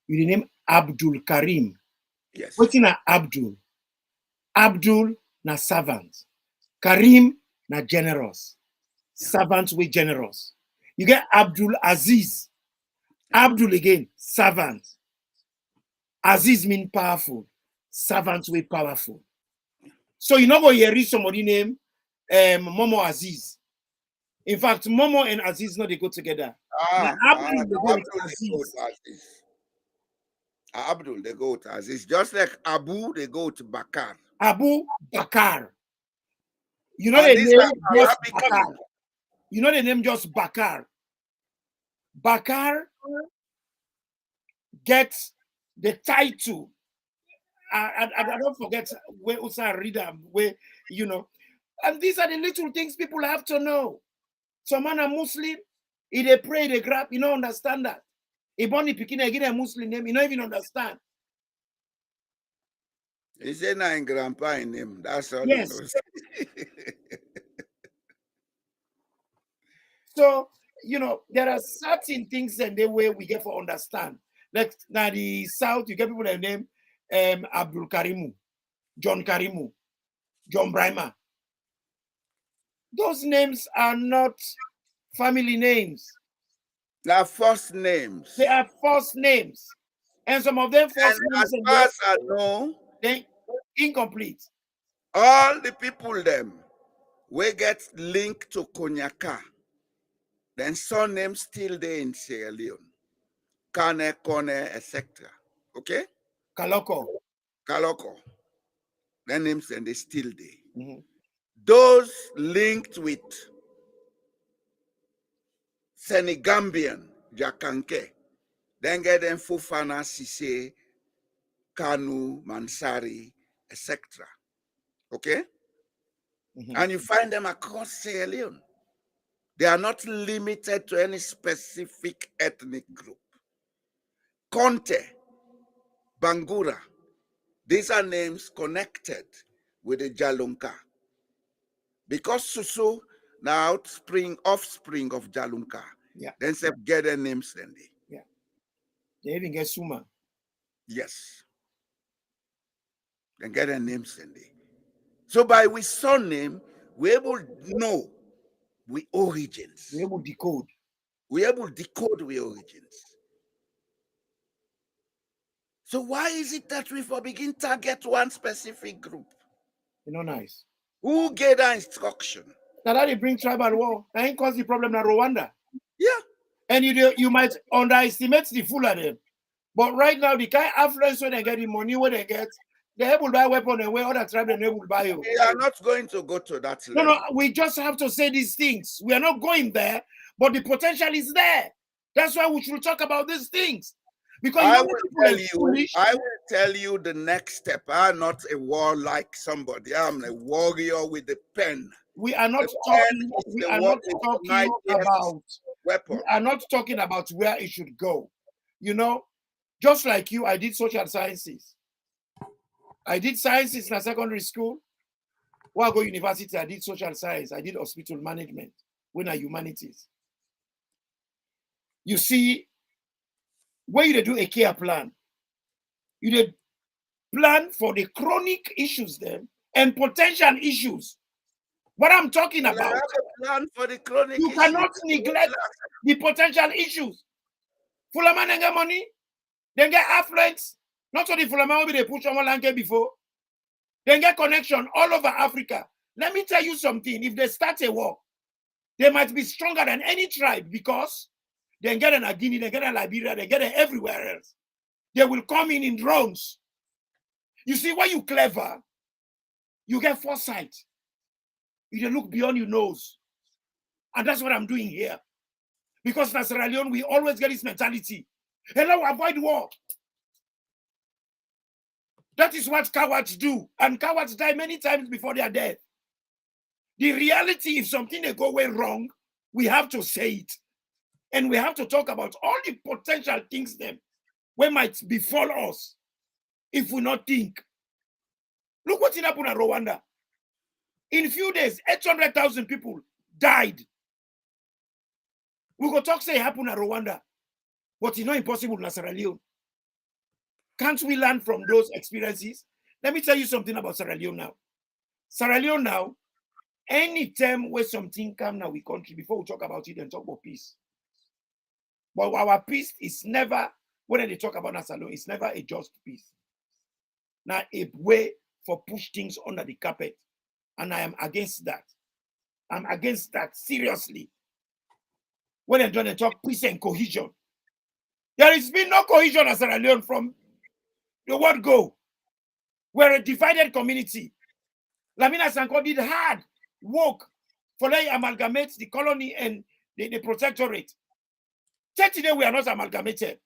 You the name Abdul Karim. Yes. What's in Abdul? Abdul na servant. Karim na generous. Yeah. Servant with generous. You get Abdul Aziz. Abdul again, servant. Aziz mean powerful. Servant with powerful. So you know go hear somebody name Momo Aziz. In fact, Momo and Aziz no they go together. Abdul they go to Aziz. Abdul they go to Aziz. Just like Abu they go to Bakar. Abu Bakar. You know the name just Bakar. You know the name just Bakar. Bakar gets the title. I don't forget where Usa read where you know. And these are the little things people have to know. Some man a Muslim, if they pray, they grab, you don't understand that. If only picking again a Muslim name, you don't even understand. He said na in grandpa in name. That's all. Yes. So, you know, there are certain things and the way we get to understand. Like now the South, you get people that name Abdul Karimu, John Karimu, John Brima. Those names are not family names. They are first names. They are first names. And some of them first names. As far as I know, they incomplete. All the people them we get linked to Conakry. Then surnames still there in Sierra Leone. Kone, etc. Okay? Kaloko. Their names and they still there. Mm-hmm. Those linked with Senegambian, Jakanke, then get them Fofana, Sise, Kanu, Mansari, etc. Okay? Mm-hmm. And you find them across Sierra Leone. They are not limited to any specific ethnic group. Conte, Bangura, these are names connected with the Jalunka. Because Susu now offspring of Jalunka. Yeah. Then they get their names then they. Yeah. They even get Suma. Yes. Then get their names then they. So by we surname, we able to know we origins. We able to decode. We able to decode we origins. So why is it that we begin target one specific group? You know, nice. Who gave that instruction? Now that they bring tribal war, that ain't cause the problem in Rwanda. Yeah. And you might underestimate the full of them. But right now, the kind of affluence when they get the money, when they get, they're able to buy weapons and where other tribes are able to buy you. We are not going to go to that level. No, we just have to say these things. We are not going there, But the potential is there. That's why we should talk about these things. Because I young will people tell are you, foolish. I will tell you the next step. I'm not a warlike somebody. I'm a warrior with a pen. We are not The talking. pen is We the are what not is the talking mightiest about. weapon. We are not talking about where it should go. You know, just like you, I did social sciences. I did sciences in a secondary school. When I go university, I did social science. I did hospital management. When I humanities. You see, when you do a care plan, you did plan for the chronic issues then and potential issues. What I'm talking Well, I about, have a plan for the chronic you issues. cannot neglect the potential issues. Fulaman and get money, then get affluence. Not only Fulaman will be they push on one before, then get connection all over Africa. Let me tell you something. If they start a war, they might be stronger than any tribe because they get in Guinea, they get in Liberia, they get it everywhere else. They will come in drones. You see, when you clever, you get foresight. You look beyond your nose. And that's what I'm doing here. Because in Sierra Leone, we always get this mentality. Hello, avoid war. That is what cowards do. And cowards die many times before they are dead. The reality, if something they go way wrong, we have to say it. And we have to talk about all the potential things then we might befall us if we not think. Look what happened in Rwanda. In a few days, 800,000 people died. We go talk say it happened in Rwanda, but it's not impossible in Sierra Leone. Can't we learn from those experiences? Let me tell you something about Sierra Leone now. Sierra Leone now, any time where something come now we country, before we talk about it and talk about peace. But our peace is never, when they talk about Sierra Leone, it's never a just peace. Now a way for push things under the carpet. And I am against that. I'm against that seriously. When they're trying to talk peace and cohesion, there has been no cohesion in Sierra Leone from the word go. We're a divided community. Lamina Sanko did hard work for them amalgamate the colony and the protectorate. Today we are not amalgamated.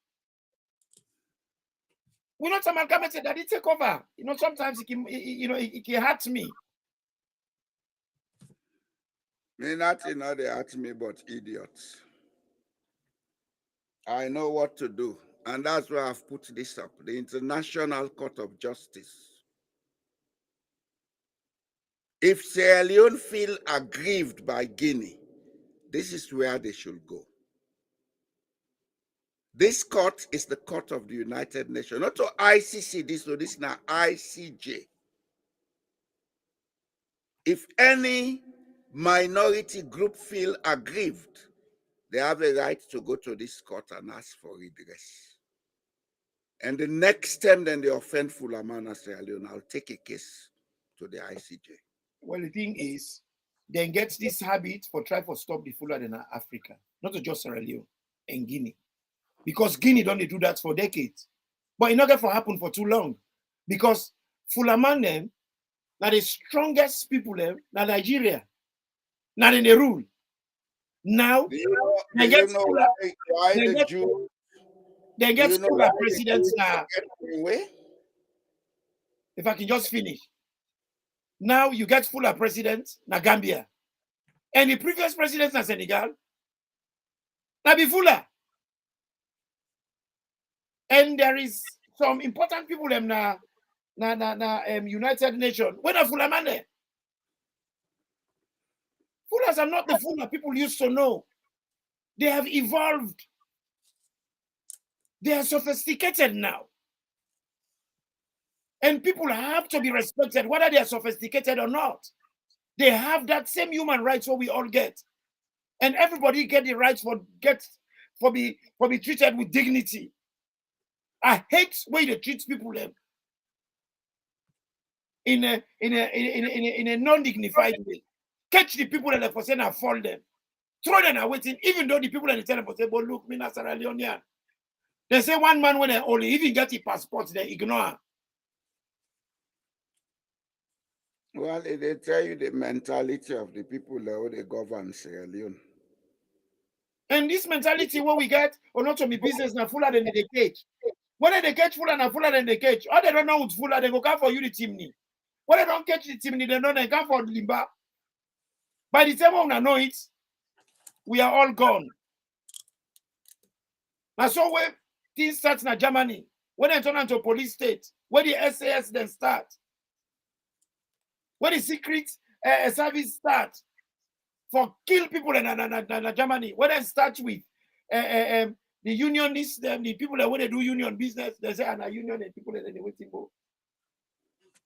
We're not amalgamated. That it take over. You know, sometimes it can hurt me. Nothing, not they hurt me, but idiots. I know what to do. And that's why I've put this up, the International Court of Justice. If Sierra Leone feel aggrieved by Guinea, this is where they should go. This court is the court of the United Nations, not to ICC, this is now ICJ. If any minority group feel aggrieved, they have a right to go to this court and ask for redress. And the next time then they offend Fulamana Sierra Leone, I'll take a case to the ICJ. Well, the thing is, they get this habit for try to stop the Fulani in Africa, not just Sierra Leone and Guinea. Because Guinea don't do that for decades. But it's not going to happen for too long. Because Fulani are the strongest people in Nigeria. Not in the rule. Now, Do you know why the Jews? They get Fuller presidents now. If I can just finish. Now you get Fuller president na Gambia. And the previous president na Senegal, na be Fuller. And there is some important people in United Nations. When are Fuller man there? Fullers are not the Fuller people used to know. They have evolved. They are sophisticated now. And people have to be respected, whether they are sophisticated or not. They have that same human rights what we all get. And everybody get the rights for be treated with dignity. I hate way they treat people in a non-dignified way. Catch the people that for saying and fall them. Throw them away, even though the people that they tell them say, but look, me na Sierra Leonean. They say one man when they only even get the passport, they ignore. Well, they tell you the mentality of the people that they govern Sierra Leone. And this mentality what we get, or not to be business now fuller than the cage. When they catch fuller and fuller than the cage, all they don't know it's fuller, they go come for you the chimney. When they don't catch the chimney, they know they come for the limba. By the time we know it, we are all gone. Now, so when things start in Germany, when they turn into a police state, where the SAS then start, where the secret service start for kill people in Germany, when they start with the unionists, the people that when they do union business, they say and a union and people and they waiting go.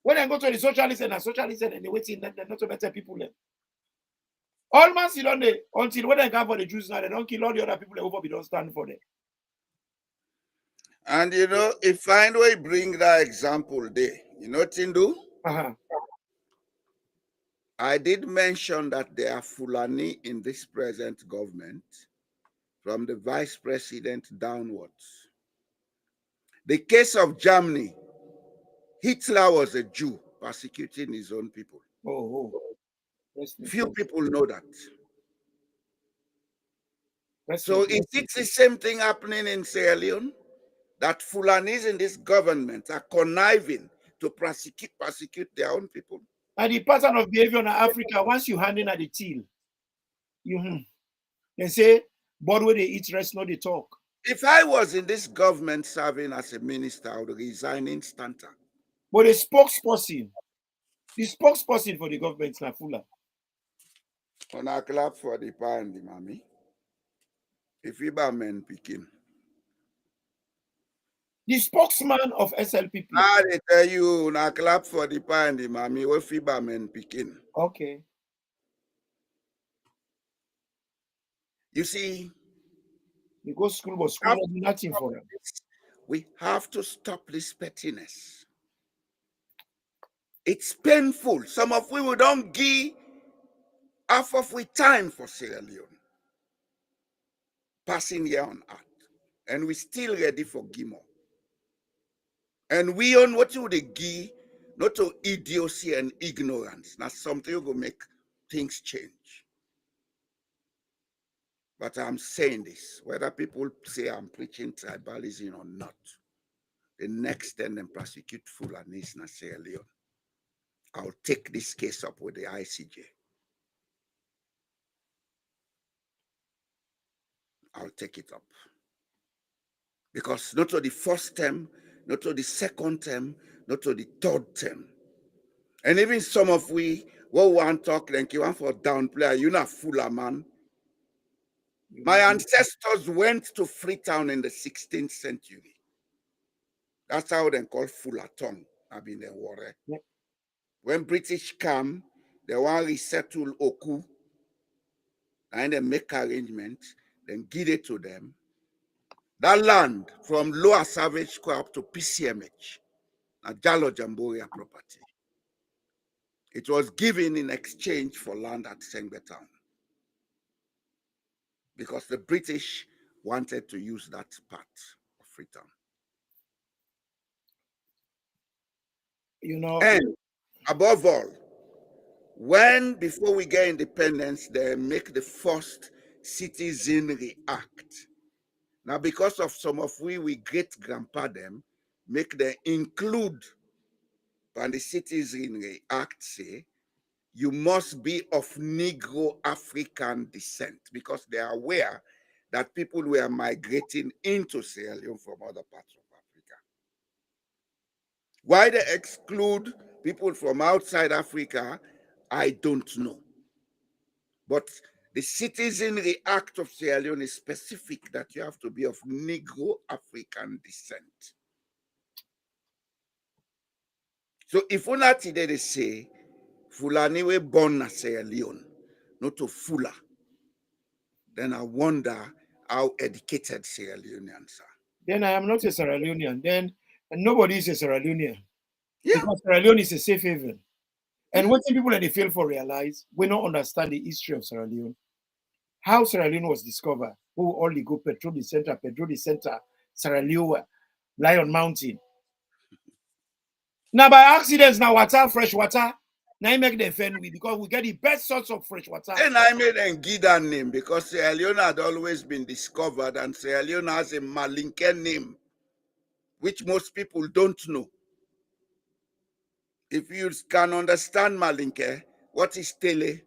When they go to the socialists and they waiting, they're not to better people. Almost you don't until when they come for the Jews now, they don't kill all the other people over, we don't stand for them. And you know, if I bring that example there, you know what you do? I did mention that there are Fulani in this present government, from the vice president downwards. The case of Germany, Hitler was a Jew persecuting his own people. Few people know that. So is it the same thing happening in Sierra Leone? That Fulanis in this government are conniving to persecute their own people? And the pattern of behavior in Africa, once you hand in at the till, they say, but when they eat rest, not they talk. If I was in this government serving as a minister, I would resign instanter. But the spokesperson for the government is not Fula. On a clap for the pa and the mommy. If you ba men picking. The spokesman of SLPP. They tell you, na clap for the pa and the mommy, what FIBA men picking. Okay. You see, you go school, but school has nothing for them. We have to stop this pettiness. It's painful. Some of we don't give half of we time for Sierra Leone. Passing here on earth. And we're still ready for Gimo. And we on what you would give, not to idiocy and ignorance. That's something will make things change. But I'm saying this, whether people say I'm preaching tribalism or not, the next time they prosecute Fulanis in Sierra Leone, I'll take this case up with the ICJ. I'll take it up. Because not to the first term, not to the second term, not to the third term. And even some of we, what want to talk, like you want for downplay, you're not Fula, man. My ancestors went to Freetown in the 16th century. That's how they call Fullerton. I've been there water. Yep. When British come, they want to resettle Oku, and they make arrangements, then give it to them. That land from Lower Savage Crop to PCMH, a Jalloh Jamboria property. It was given in exchange for land at Sengbe Town, because the British wanted to use that part of Freetown. You know, and above all, when before we get independence, they make the first citizenry act. Now, because of some of we great grandpa them, make them include, and the citizenry act say, you must be of Negro African descent, because they are aware that people were migrating into Sierra Leone from other parts of Africa. Why they exclude people from outside Africa, I don't know. But the Citizenry Act of Sierra Leone is specific that you have to be of Negro African descent. So if we not today they say, Fulani were born in Sierra Leone, not to Fula, then I wonder how educated Sierra Leoneans are. Then I am not a Sierra Leonean. Then and nobody is a Sierra Leonean. Yeah. Because Sierra Leone is a safe haven. And what people that they fail for realize, we don't understand the history of Sierra Leone. How Sierra Leone was discovered, who only go Pedro the Center, Sierra Leone, Lion Mountain. Now by accidents, now water, fresh water, Now make them offend we because we get the best source of fresh water. And I made them give that name because Sierra Leone had always been discovered, and Sierra Leone has a Malinke name, which most people don't know. If you can understand Malinke, what is Tele?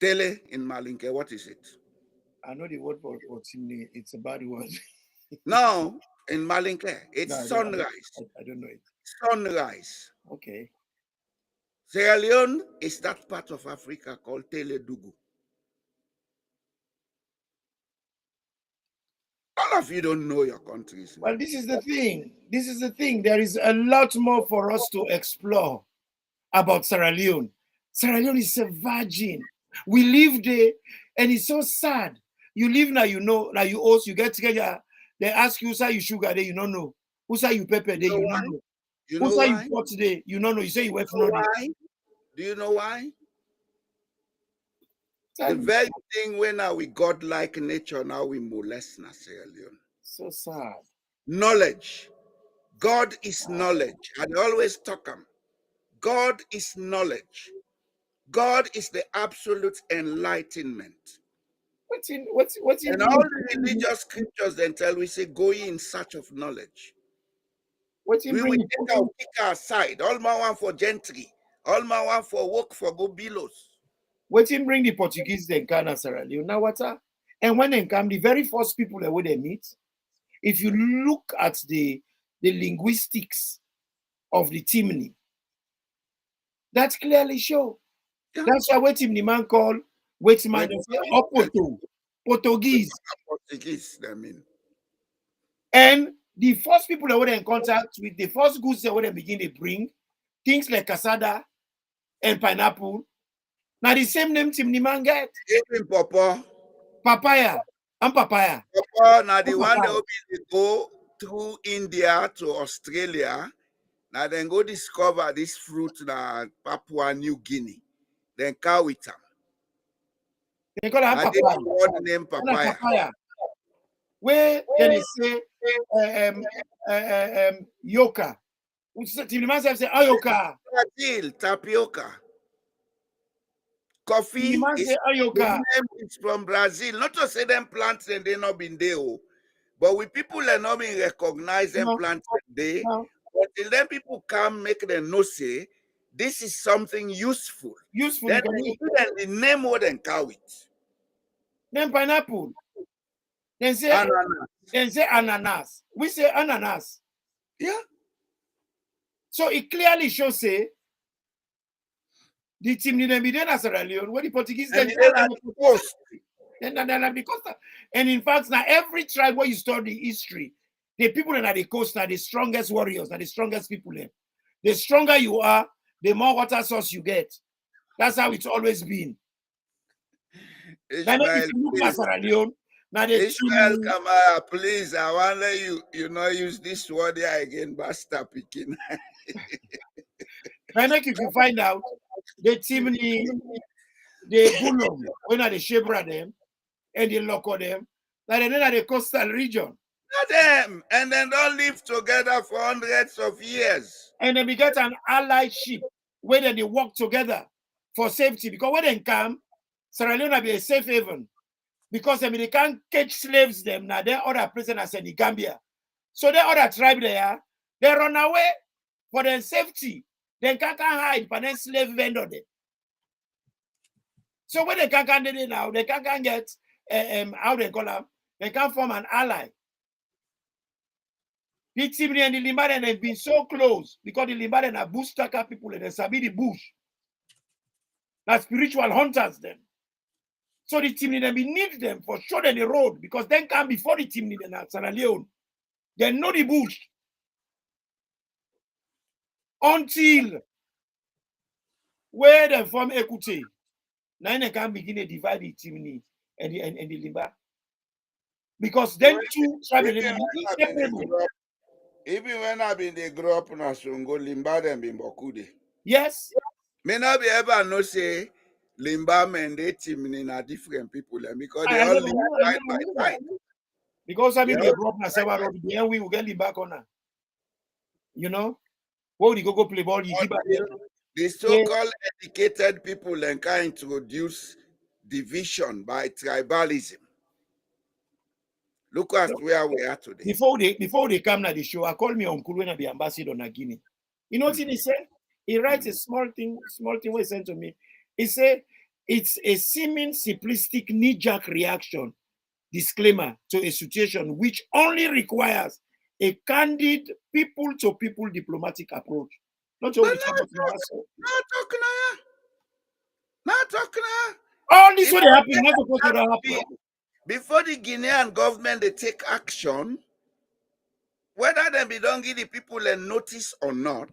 Tele in Malinke, what is it? I know the word for chimney. It's a bad word. No, in Malinke, it's No, sunrise. I don't know it. Sunrise. Okay. Sierra Leone is that part of Africa called Teledugu. All of you don't know your countries. Well, this is the thing. This is the thing. There is a lot more for us to explore about Sierra Leone. Sierra Leone is a virgin. We live there, and it's so sad. You live now, you know, now you also you get together. They ask you, who you sugar there, you don't know. Who say you pepper there, you don't know. You know Who say why? you pot there, you don't know. You say you went You know from why? Do you know why? The there. very thing when we godlike nature, now we molest na Sierra Leone. So sad. Knowledge. God is knowledge. I always talk them. God is knowledge. God is the absolute enlightenment. What's in And all the religious scriptures then tell we say, go in search of knowledge. what's in We will bring take our kick aside. All my one for gentry. All my one for work for go belows. what's in bring the Portuguese then Ghana, Sierra Leone? Now what? And when they come, the very first people that they meet, if you look at the linguistics of the Timni, that clearly show. Yeah. That's why what Timni man call wait man say Opoto, Portuguese. Portuguese, I mean. And the first people that were in contact with, the first goods that were begin to bring, things like cassada and pineapple. Now the same name Timni man get. Even Papa. Papaya and papaya. Papa, now the one that will be go through India to Australia. Now then go discover this fruit na Papua New Guinea. Then cow it them. They call it papaya. The name papaya. Papaya. Where then they say yoka. Timni man say ayoka. Brazil, tapioca. Coffee ayoka. is from Brazil. Not to say them plants and they not been there, but we people are not being recognized them plants there. Until then people come make them know say this is something useful. Useful. Then the name what then cow it. Then pineapple. Then say ananas. Then say ananas. We say ananas. Yeah. So it clearly shows say the team didn't be there as Sierra Leone, where the Portuguese then because and in fact now every tribe where you study history, the people that are the coast are the strongest warriors, are the strongest people there. The stronger you are, the more water source you get. That's how it's always been. Now if you look at Sierra Leone, now the Ishmael Kamara, please, I wonder you not use this word here again, basta picking. Now if you find out the team the Gulum, when are the Shebra them and the Loco them, that then are the coastal region. Not them, and then don't live together for hundreds of years. And then we get an allyship where they work together for safety. Because when they come, Sierra Leone will be a safe haven. Because I mean, they can't catch slaves them now. They're other prisoners in the Gambia. So the other tribe there, they run away for their safety. They can't hide for their slave vendor there. So when they can't do it now, they can't get how they call them, they can't form an ally. The Timni and the Limbaran have been so close because the Limbaran are bush tucker people and they sabi the bush. Now spiritual hunters them. So the Timni then we need them for sure than the road because then come before the Timni then at Sierra Leone. They know the bush. Until where they form Ekute. Now they can begin to divide the Timni and the Limba. Because then two tribes are inseparable. Even when I've been they grow up in Asungo, Limba and Bimbokude. Yes. May not be ever no say Limba and they Timni are different people because they all live side by side. Because I mean they grow up in Sewa Road, then we will get Limba corner. You know? Oh, the go play ball, you keep the so-called educated people and can introduce division by tribalism. Look at where we are today. Before they come to the show, I call me Uncle when I be ambassador in Guinea. You know what he said? He writes a small thing what he sent to me. He said it's a seeming simplistic knee-jerk reaction, disclaimer, to a situation which only requires a candid people-to-people diplomatic approach. Not talking. All this will happen. Not supposed to happen. Before the Guinean government they take action, whether they don't give the people a notice or not,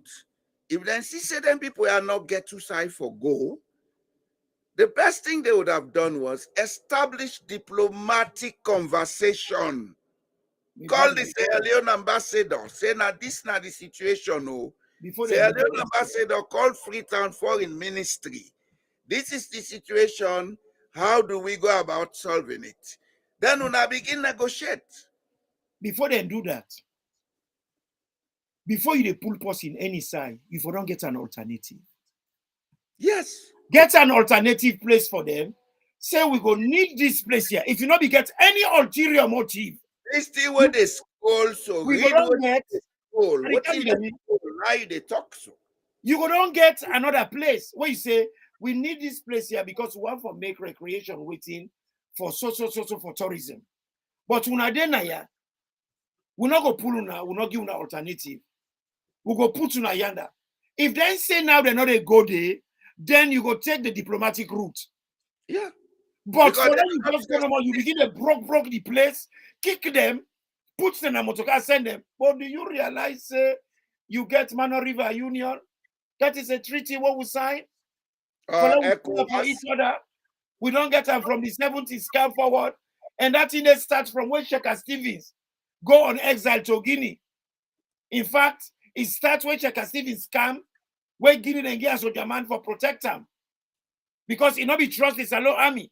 if they see certain people are not get to side for go, the best thing they would have done was establish diplomatic conversation. Call the Sierra Leone ambassador, say now this not the situation. Oh. Sierra Leone ambassador call Freetown foreign ministry. This is the situation. How do we go about solving it? Then when I begin negotiate. Before they do that, before you pull post in any side, if you don't get an alternative. Yes. Get an alternative place for them. Say we go need this place here. If you not be get any ulterior motive. This thing where they scroll, so we read what get they scroll. What in the now they talk so. You go don't get another place where you say we need this place here because we want to make recreation waiting for so for tourism. But when I then we not go pull una, we not give una alternative. We go put una yanda. If they say now they're not a go there, then you go take the diplomatic route. Yeah. But for them, you just go normal, you begin to broke the place, kick them, put them in a motor car, send them. But do you realize you get Mano River Union? That is a treaty what we sign. For each other. We don't get them from the 70s come forward. And that thing starts from when Sheikha Stevens go on exile to Guinea. In fact, it starts when Sheikha Stevens come, where Guinea and Guinea so demand for protect them. Because it not be trust the Salo army.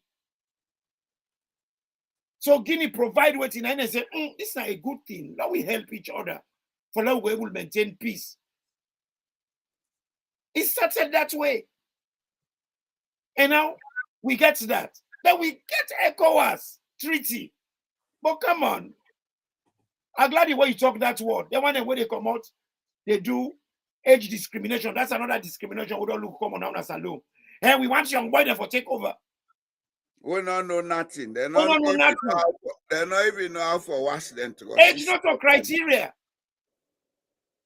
So Guinea provide what in and say, this is not a good thing. Now we help each other. For now we will maintain peace. It started that way. And now we get that. Then we get ECOWAS treaty. But come on. I'm glad the way you talk that word. The one where they come out, they do age discrimination. That's another discrimination. We don't look common now as alone. And we want young boy for take over. We don't know nothing. They're not even know how for wash them to go. Age not a criteria.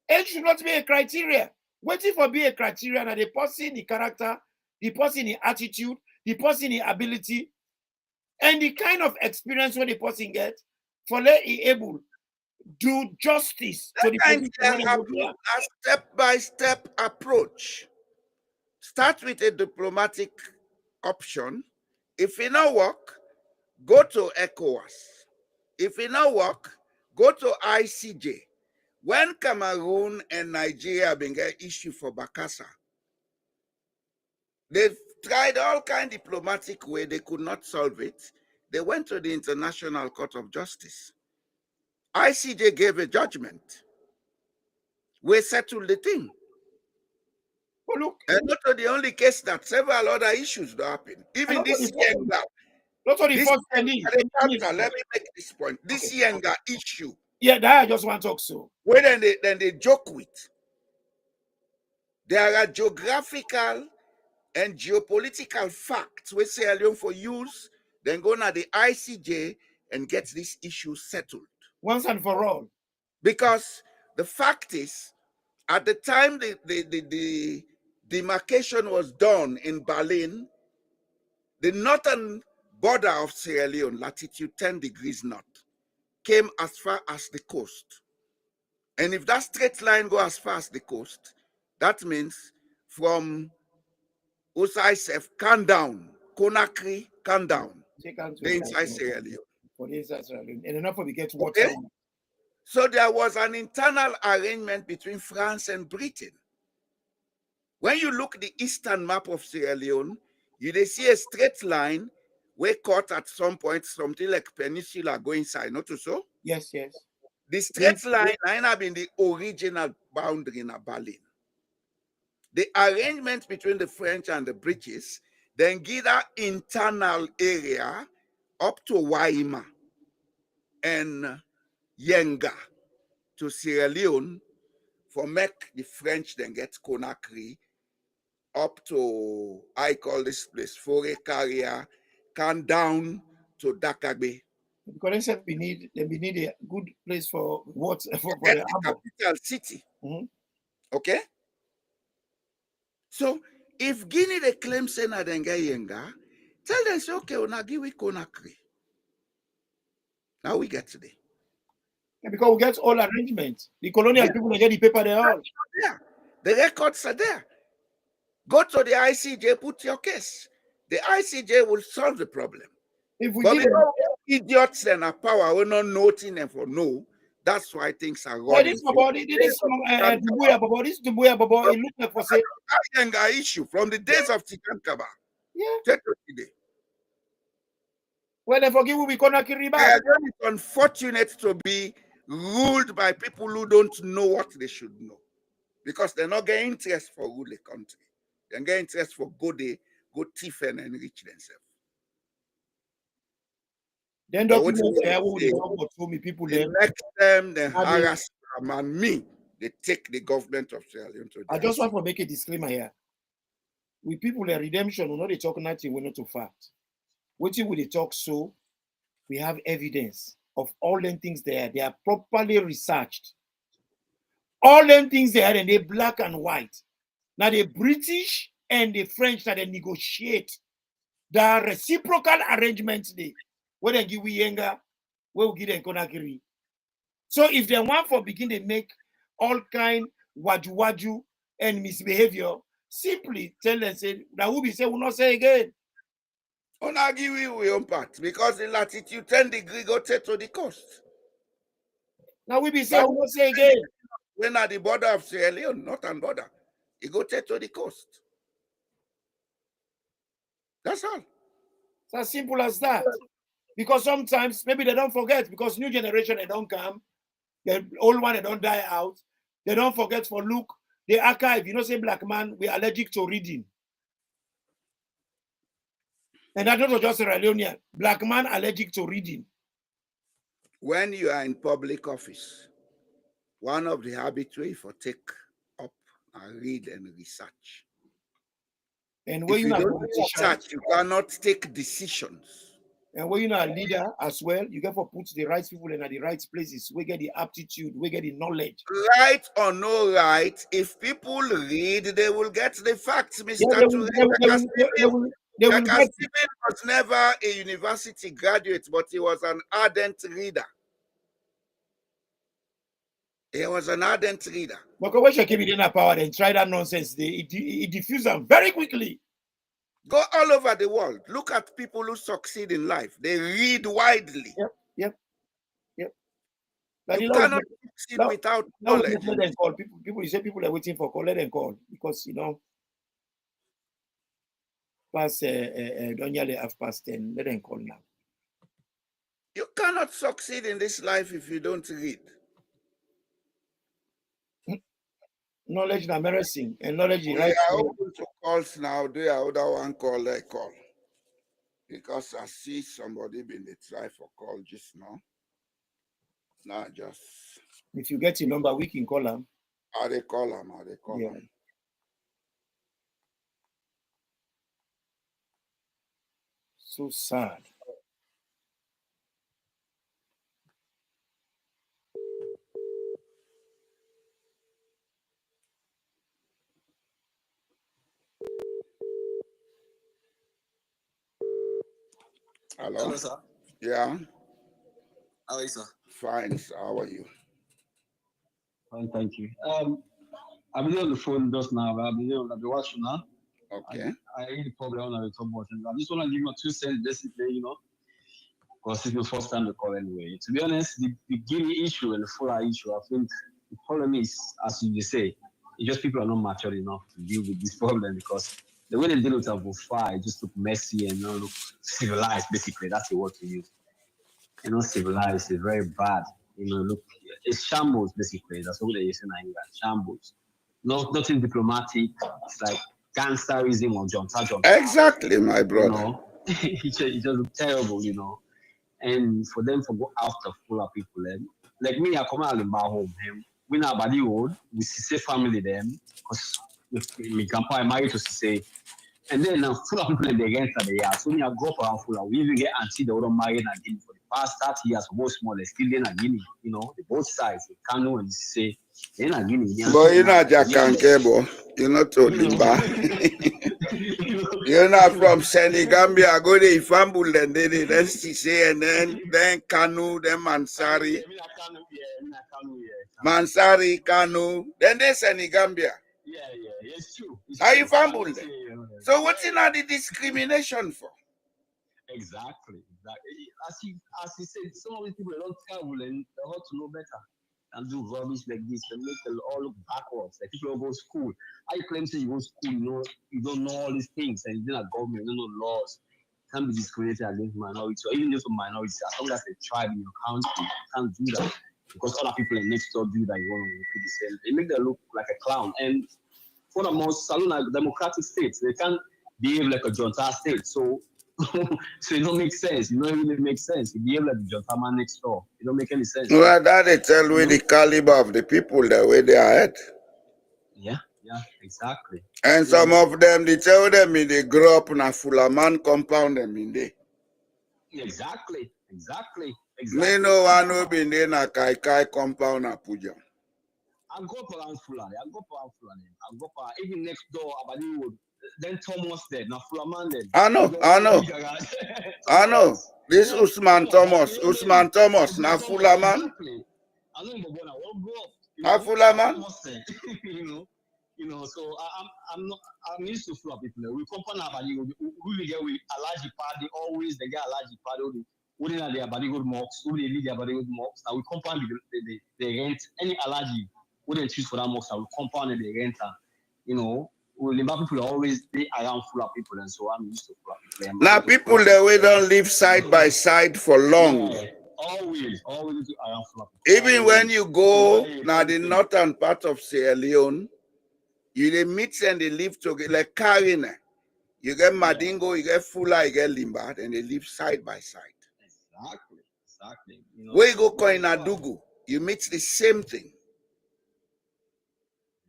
Age should not be a criteria. Waiting for be a criteria that the person, the character, the person, the attitude, the person, the ability, and the kind of experience when the person gets for let he able do justice to the person. A step-by-step approach. Start with a diplomatic option. If it not work, go to ECOWAS. If it not work, go to ICJ. When Cameroon and Nigeria been get issue for Bakassa, they've tried all kind of diplomatic way, they could not solve it. They went to the International Court of Justice. ICJ gave a judgment. We settled the thing. Well, look, and not the only case that several other issues do happen. Even this Yenga. Not only first let me make this point. This Yenga issue. Yeah, that I just want to talk so. Where then they joke with. There are geographical and geopolitical facts we say alone for use, then go to the ICJ and get this issue settled. Once and for all. Because the fact is, at the time the demarcation was done in Berlin, the northern border of Sierra Leone, latitude 10 degrees north, came as far as the coast. And if that straight line go as far as the coast, that means from Usaisef, come down, Conakry, come down, the inside Sierra Leone. For the inside Sierra Leone. And enough of it gets water. Okay? So there was an internal arrangement between France and Britain. When you look at the eastern map of Sierra Leone, you see a straight line where cut at some point, something like peninsula going inside, not so? Yes, yes. The straight line have been the original boundary in Berlin. the arrangement between the French and the British, then give that internal area up to Waima and Yenga to Sierra Leone for make the French then get Conakry up to, I call this place, Fore Carrier, come down to Dakabe. Because they said we need a good place for what for Get the the harbor. capital city. Mhm. Okay? So if Guinea they claim say na denga yenga, tell them say okay, we give we Conakry. Now we get today. Yeah, because we get all arrangements. The colonial people they get the paper they all. Yeah, the records are there. Go to the ICJ, put your case. The ICJ will solve the problem. If we But give because idiots and a power, we're not noting them for no. That's why things are running. this Dubuya Baba, this Dubuya Baba, it looks like for say Yenga issue from the days of Tikankaba. yeah. Today. When they forgive we Conakry back. It's unfortunate to be ruled by people who don't know what they should know, because they're not getting interest for rule the country. They're getting interest for go thief and enrich themselves. Then documents there will show me people The there. next time they harass and me, they take the government of Sierra Leone to I just want to make a disclaimer here. We people in redemption, we know they talk nothing, we're not to fact. Waiting with the talk so we have evidence of all them things there. They are properly researched. All them things there, and they're black and white. Now the British and the French that they negotiate the reciprocal arrangements they where they give we Yenga, where we give them Conakry. So if they want for begin to make all kind waju and misbehavior, simply tell them say that will be say will not say again. Onagi we own part because the latitude 10 degrees go to the coast. Now we be say will not say again. When at the border of Sierra Leone, not on border, you go to the coast. That's all. It's as simple as that. Because sometimes maybe they don't forget, because new generation they don't come, the old one they don't die out, they don't forget for look, the archive, you know, say black man, we're allergic to reading. And that's not just Sierra Leonean, black man allergic to reading. When you are in public office, one of the habituaries for take up and read and research. And when if you don't research, you cannot take decisions. And when you're a leader as well, you got to put the right people in the right places. We get the aptitude, we get the knowledge. Right or no right, if people read, they will get the facts, Mr. They will get Stephen was never a university graduate, but he was an ardent reader. He was an ardent reader. But when you keep it in a power and try that nonsense, it diffuses them very quickly. Go all over the world. Look at people who succeed in life. They read widely. Yep. You cannot succeed without knowledge. Let them call. People say people are waiting for call. Let them call because past don't yell half past 10. Let them call now. You cannot succeed in this life if you don't read. Knowledge is medicine, and knowledge is right. We are open to calls now. Do your other one call, I call. Because I see somebody been the try for call just now. Now just. If you get your number, we can call them. How they call them? Yeah. So sad. Hello, sir. Yeah. How are you, sir? Fine, sir. How are you? Fine, thank you. I've been on the phone just now. I've been watching now. Okay. I hear the problem on the top button. I just want to give my 2 cents, basically, because it's the first time to call anyway. To be honest, the Guinea issue and the Fulani issue, I think the problem is, as you say, it's just people are not mature enough to deal with this problem, because the way they deal with it far, it just look messy and look civilized, basically. That's the word to use. Civilized is very bad. Look, it's shambles, basically. That's what they say in English, shambles. nothing diplomatic. It's like gangsterism or Jonta. Exactly, my brother. You know, it just terrible, you know. And for them to go after fuller people, like me, I come out of my home. We now body road, we see family them, because my grandpa is married to say. And then full of people in the rent at the yard. So when I go for full, we even get auntie that don't marry again for the past 30 years, both small, they still in Guinea, you know, the both sides, they can't know and say, in Guinea. But you're not Jakankebo, you're not Toliba. You're not from Senegambia, go to Ifambul, and then say, and then Kanu, then Mansari. Mansari, Kanu, then there's Senegambia. Yeah, it's true. Are you fumbled? So what's in the discrimination for? Exactly. As he said, some of these people don't travel and they ought to know better and do rubbish like this and make them all look backwards. Like people go to school. I claim say you go to school, you don't know all these things and you're not government, you don't know laws. You can't be discriminated against minorities or even just for minorities. As long as they tribe in your country, you can't do that. Because other people in next door do that, you want to repeat the same. They make them look like a clown. And for the most Salon democratic states, they can't behave like a junta state. So it don't make sense. It don't really make sense. You behave like the junta man next door. It don't make any sense. Well, that they tell you the caliber of the people the way they are at. Yeah, exactly. And some of them, they tell them they grow up in a Fulani compound them in there. Exactly. Me no one who been there na Kai compound Apuja. I go up around Fulani. I go up even next door Abadi Road. Then Thomas there, now Fulaman there. I know. This Usman Thomas, now Fulaman. I know him, but I won't go up. Now Fulaman. So I'm used to Fula people. We come on Abadi Road. We get with Alaji Paddy. Always they get Alaji Paddy. We didn't have the Abadi Road mocks. We didn't lead the Abadi Road mocks. Now we compound the rent any Alaji. We didn't choose for that mocks. Now we compound the rent. Limba people are always they around Fula people, and so I'm used to Fula people. Now people that we don't live side by side for long. Yeah, always around Fula people. Even when you go now the northern part of Sierra Leone, you meet and they live together like Karina. You get Madingo, you get Fula, you get Limba, and they live side by side. Exactly. Where you go Koinadugu, you meet the same thing.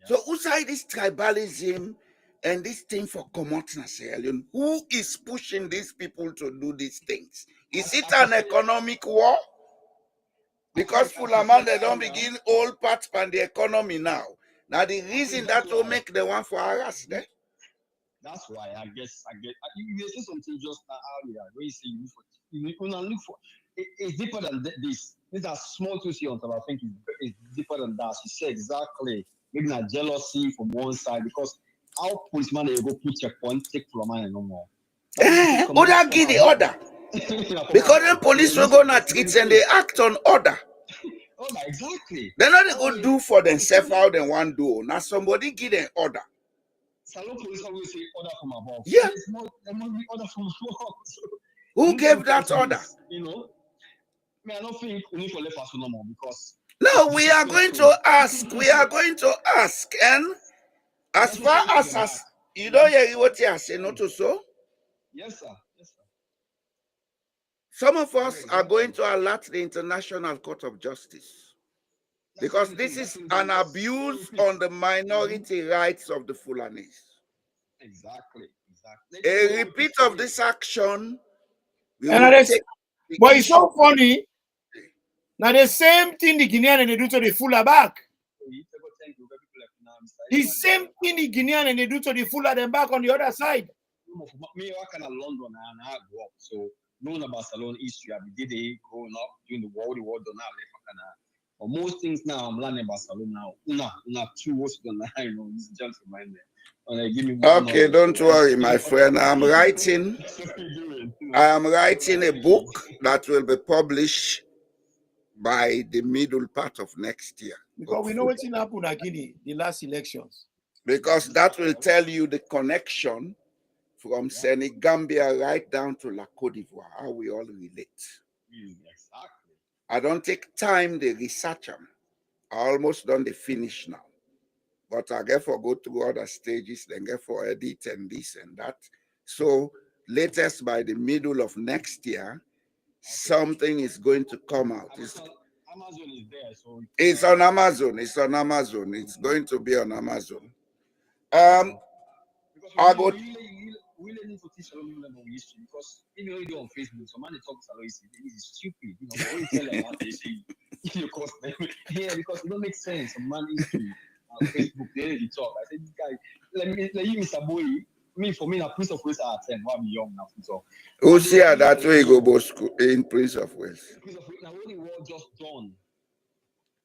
So outside this tribalism and this thing for commodity Sierra Leone, who is pushing these people to do these things? Is it an economic war? Because Fulaman, they don't begin all parts from the economy now. Now the reason that will make the one for harass them. That's why I guess you say something just earlier where you say you look for it's deeper than this. These are small to see on top. I think it's deeper than that. She said exactly. Maybe not jealousy from one side because our policeman they go put checkpoint take from mine no more. Order give the order. Because then police will go na treat and they act on order. Exactly. They're not going to do for themselves how they want to do. Now somebody give them order. Salon police always say order from above. Yeah. There must be order from above. Who gave that order? I don't think only for left no more because. No, we are going to ask. And as far as you don't hear what you are saying, not to so. Yes, sir. Some of us are going to alert the International Court of Justice because this is an abuse on the minority rights of the Fulanis. Exactly. A repeat of this action. But it's so funny. Now the same thing the Guinean and they do to the Fula back. The same thing the Guinean and they do to the Fula them back on the other side. Me, I kind of London and I grew up, so knowing about Salon history, I did it growing up during the war don't have. But most things now I'm learning about Salon now. Not too much than this gentleman there. Give me okay, don't worry, my friend. I am writing a book that will be published by the middle part of next year. Because we know what's in happened in Guinea, the last elections. Because that will tell you the connection from Senegambia right down to La Côte d'Ivoire, how we all relate. I don't take time to research them. I almost done the finish now. but I get for go through other stages, then get for edit and this and that. So latest by the middle of next year, something is going to come out. Amazon is there, so It's on Amazon. It's on Amazon. It's going to be on Amazon. I go. We really need to teach a lot about history, because even though you do on Facebook, some man they talk about history, it's stupid. You know, but when you tell them what they say, you cost them. Yeah, because it don't make sense. Some man history on Facebook, they really talk. I said, this guy, let you, Mr. Boy. For me, a Prince of Wales at 10, while I'm young now. So, who see that way go both in Prince of Wales? Prince of Wales, now when the war just done,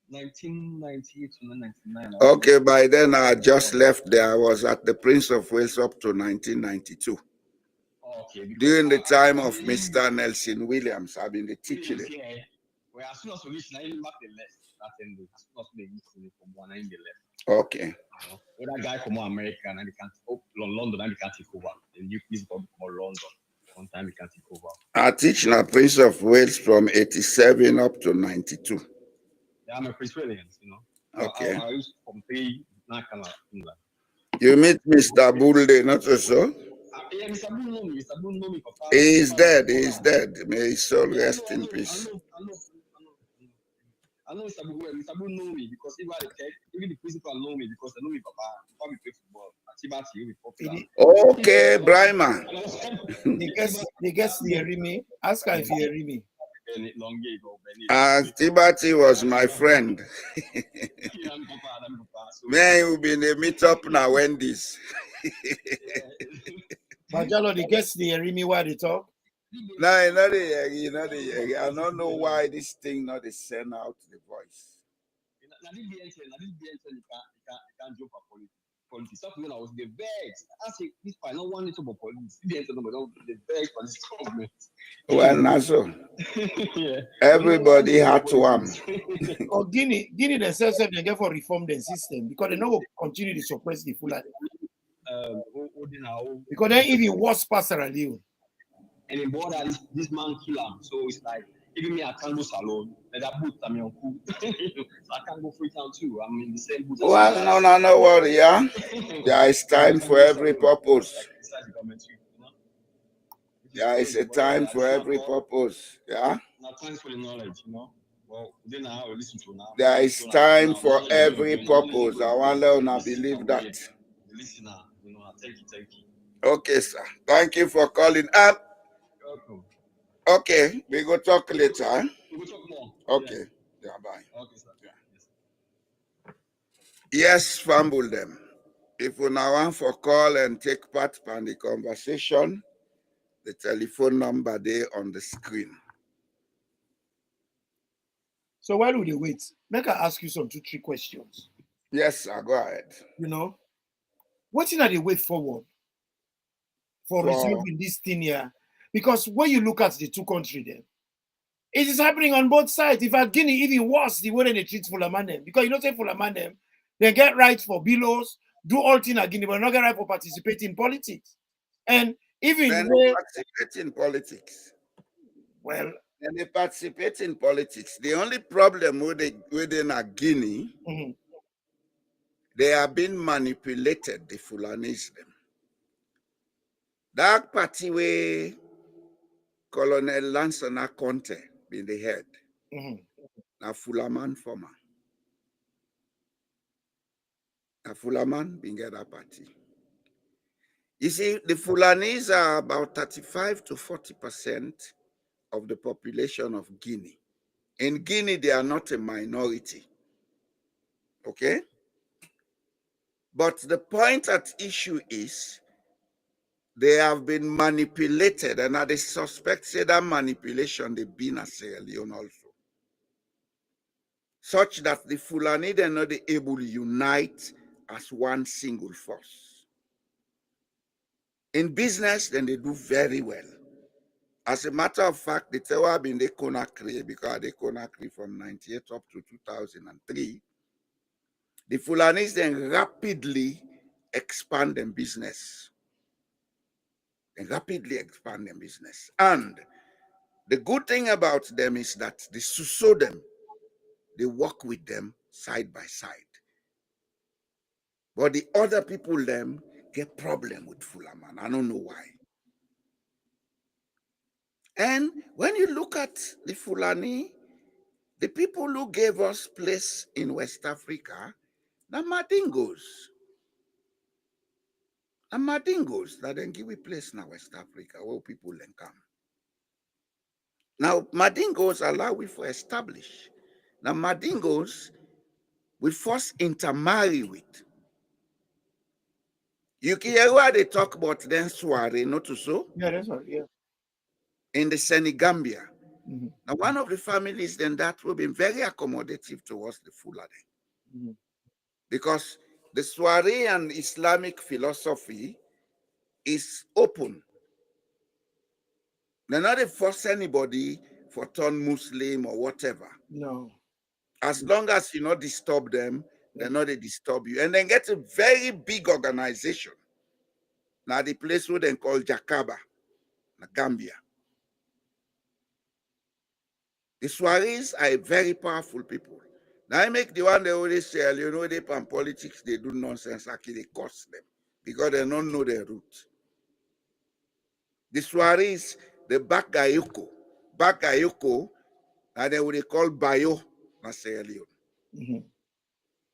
1998 to 1999. Okay, by then I just left there. I was at the Prince of Wales up to 1992. Okay. During the time of Mr. Nelson Williams, I've been the teacher there. Yeah. Well, as soon as we reach, I back the left. As soon as we reach from one, in the left. Okay. That guy from America and they can't London and they can't take over. The new police from London. One time they can't take over. I teach now Prince of Wales from 87 up to 92. Yeah, I'm a Prince Williams, you know. Okay. I used to complete England. You meet Mr. Juldeh, not so? Yeah, Mr. Boone know me. Mr. Boone know me. He is dead. He is dead. May his soul rest in peace. I know Mr. Boone. Mr. Boone know me because even the principal know me because they know me, Papa. Papa, we play football. Okay, Brahma. They guess the Rimi. Ask her if you hear me. Tibati was my friend. Man, you've been a meet up now, Wendy's. But Jalloh, they guess the Rimi why they talk. No, not the I don't know why this thing not they send out the voice. Politics. That's when I was the vexed. I say this I don't want it to be politics. The vexed for this government. Well, Naso. Yeah. Everybody had to Or Guinea themselves they get for reform the system because they know continue to suppress the Fulani. Because then even worse past Sierra Leone. And in border this man kill him. So it's like even me I can't go salon. And that boot I'm on cool. So I can't go Freetown too. I'm in the same boot. Well, no worry, yeah. There is time for every purpose. There is a time for every purpose, yeah. Now thanks for the knowledge, you know. Well, then I will listen to now. There is time for every purpose. I want to believe that. The listener, you know, thank you. Okay, sir. Thank you for calling up. Welcome. Okay, we go talk later. Huh? We will talk more. Okay. Yeah, bye. Okay, sir. Yeah. Yes, fumble them. If you now want for call and take part in the conversation, the telephone number there on the screen. So while we wait, make I ask you some 2-3 questions. Yes, sir. Go ahead. You know, what's in the way forward for resolving this thing here? Because when you look at the two countries there, it is happening on both sides. If at Guinea, even worse, the way they treat Fulani, because you don't say Fulani, they get right for billows, do all things at Guinea, but not get right for participating in politics. And even they participate in politics. Well, and they participate in politics. The only problem within a Guinea, they are being manipulated, the Fulanis. That party where Colonel Lansana Conte been the head. Na Fulaman former. Na Fulaman being that party. You see, the Fulanis are about 35 to 40% of the population of Guinea. In Guinea, they are not a minority. Okay? But the point at issue is they have been manipulated, and they suspect say that manipulation they've been at Sierra Leone also. Such that the Fulani they're not able to unite as one single force. In business, then they do very well. As a matter of fact, they tell I've been the Conakry because they Conakry from 98 up to 2003. The Fulanis then rapidly expand their business. And the good thing about them is that the Suso them, they work with them side by side. But the other people them get problem with Fulaman. I don't know why. And when you look at the Fulani, the people who gave us place in West Africa, the Madingos. The Madingos that then give we place in West Africa where people then come. Now, Madingos allow we for establish. Now, Madingos we first intermarry with. You can hear where they talk about then Soiree, not to so? Yeah, that's right. Yeah. In the Senegambia. Mm-hmm. Now, one of the families then that will be very accommodative towards the Fulani. Mm-hmm. Because the Soiree and Islamic philosophy is open. They're not force anybody for turn Muslim or whatever. No. As long as you not disturb them, they're not they disturb you. And then get a very big organization. Now the place where they call Jakaba, Gambia. The Swaris are very powerful people. Now I make the one they always say, you know, they pan politics, they do nonsense, actually they cost them because they don't know their roots. The Swaris, the Bakayoko, and they would call Bayo, na Sierra Leone. Mm-hmm.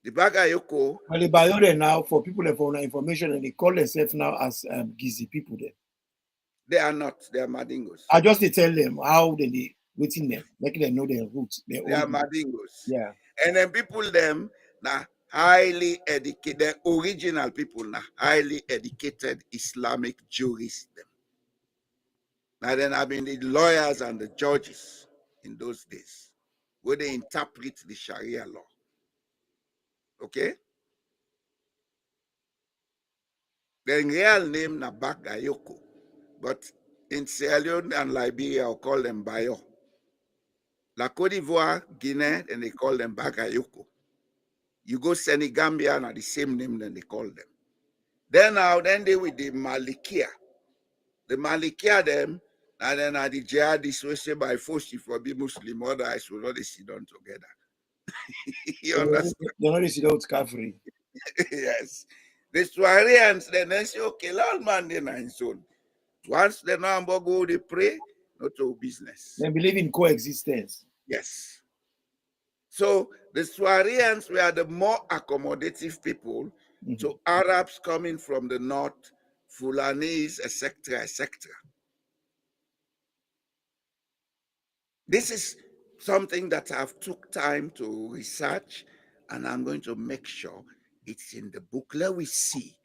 The Bagayoko. Well, the Bayode now, for people that for information, and they call themselves now as Gizi people there. They are not, they are Madingos. I just to tell them how they waiting them, making them know their roots. They are Madingos. Yeah. And then people them now highly educated, the original people now highly educated Islamic jurists them. Now then I've been the lawyers and the judges in those days, where they interpret the Sharia law. Okay? The real name na Bagayoko, but in Sierra Leone and Liberia, I'll call them Bayo. La Côte d'Ivoire, Guinea, and they call them Bagayoko. You go Senegambia, and the same name, then they call them. Then they with the Malikia. The Malikia them, and then the jihadists will say by force if we be Muslim, otherwise we'll not sit down together. You understand? They're not sit down carefree. Yes. The Swareans, then they say, okay, Lord man, they're in zone. Once they know go, they pray, not to business. They believe in coexistence. Yes. So the Swareans were the more accommodative people to Arabs coming from the north, Fulanis, etc., etc. This is something that I've took time to research, and I'm going to make sure it's in the book. Let we see.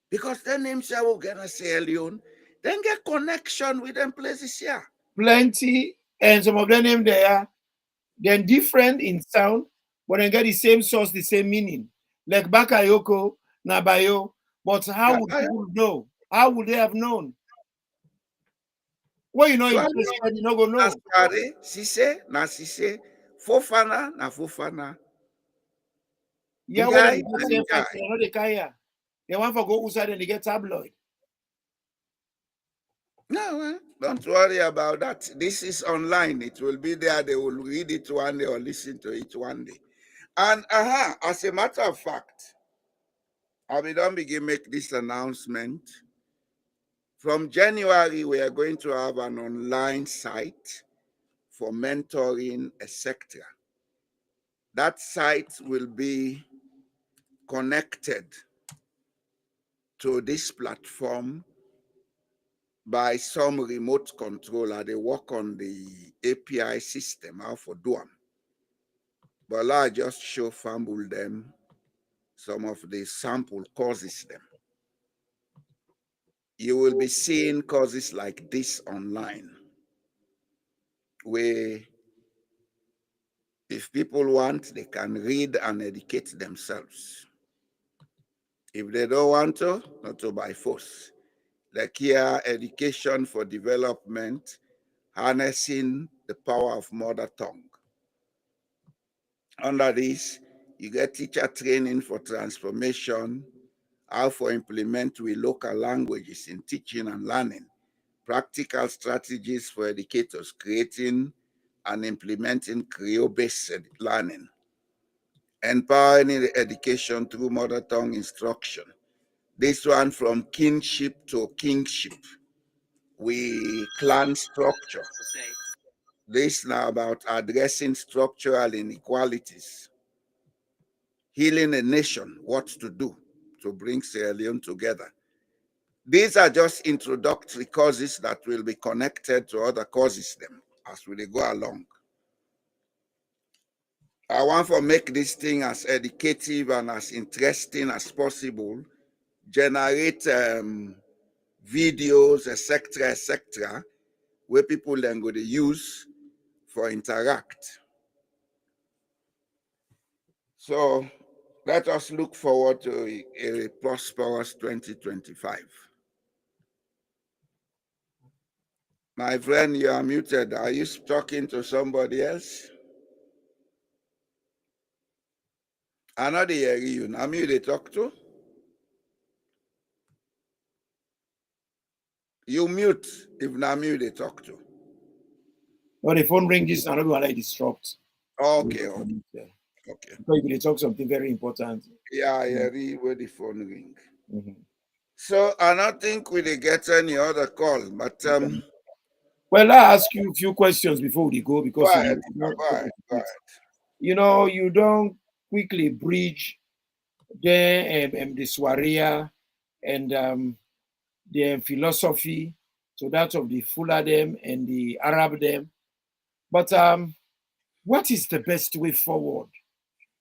Because their names are gonna say Leone, then get connection with them places here. Plenty, and some of their name there, they're different in sound, but they get the same source, the same meaning. Like Bakayoko, Nabayo. But how would people know? How would they have known? Well, you know, you not go know. Sise, na Sise, Fofana, na Fofana. Yeah, well, they know the kaya. They want to go outside and they get tabloid. No, don't worry about that. This is online. It will be there. They will read it one day or listen to it one day. And as a matter of fact, I will don't begin make this announcement. From January, we are going to have an online site for mentoring, etc. That site will be connected to this platform by some remote controller. They work on the API system, how for do them. But I just show Fambul them some of the sample courses them. You will be seeing courses like this online, where if people want, they can read and educate themselves. If they don't want to, not to by force. Like here, education for development, harnessing the power of mother tongue. Under this, you get teacher training for transformation, how to implement with local languages in teaching and learning, practical strategies for educators, creating and implementing Creole-based learning, empowering the education through mother tongue instruction. This one from kinship to kingship. We clan structure. This now about addressing structural inequalities, healing a nation, what to do to bring Sierra Leone together. These are just introductory courses that will be connected to other courses them as we go along. I want to make this thing as educative and as interesting as possible, generate videos, etc., where people then go to use for interact. So let us look forward to a prosperous 2025. My friend, you are muted. Are you talking to somebody else? I know they hear you. I'm you they talk to. You mute if not me they talk to. When the phone ring, this another one I disrupt. Okay. Okay. Because you talk something very important. Yeah, I hear where the phone ring. Mm-hmm. So I don't think we get any other call, but well, I'll ask you a few questions before we go because go ahead. You know, you don't quickly bridge the Swaria and the philosophy to that of the Fula them and the Arab them. But what is the best way forward?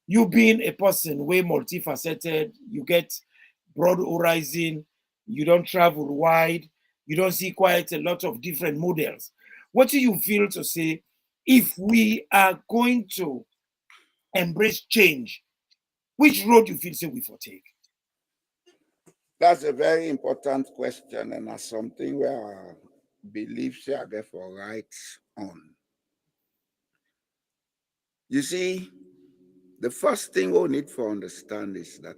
You being a person way multifaceted, you get broad horizon, you don't travel wide, you don't see quite a lot of different models. What do you feel to say if we are going to embrace change? Which road you feel say we for take? That's a very important question, and that's something where I believe I get for right on. You see, the first thing we need to understand is that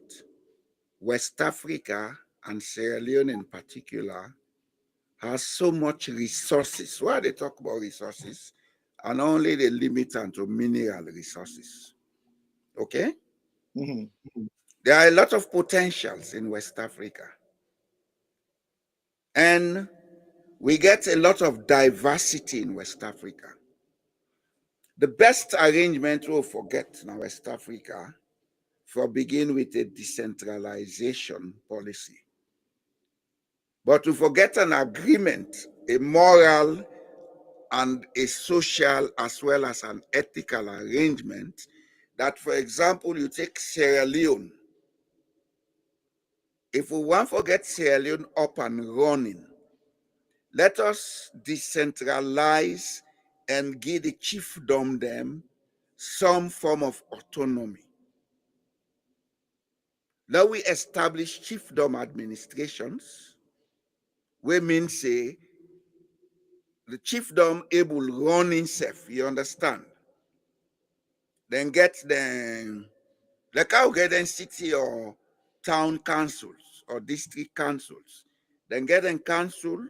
West Africa and Sierra Leone in particular has so much resources. Why they talk about resources? And only they limit to mineral resources. Okay? Mm-hmm. There are a lot of potentials in West Africa. And we get a lot of diversity in West Africa. The best arrangement we'll forget in West Africa for begin with a decentralization policy. But to forget an agreement, a moral and a social as well as an ethical arrangement that, for example, you take Sierra Leone. If we want to get Sierra Leone up and running, let us decentralize and give the chiefdom them some form of autonomy. Let we establish chiefdom administrations, we mean say the chiefdom able run himself, you understand? Then get them, like how get them city or town councils or district councils. Then get them council,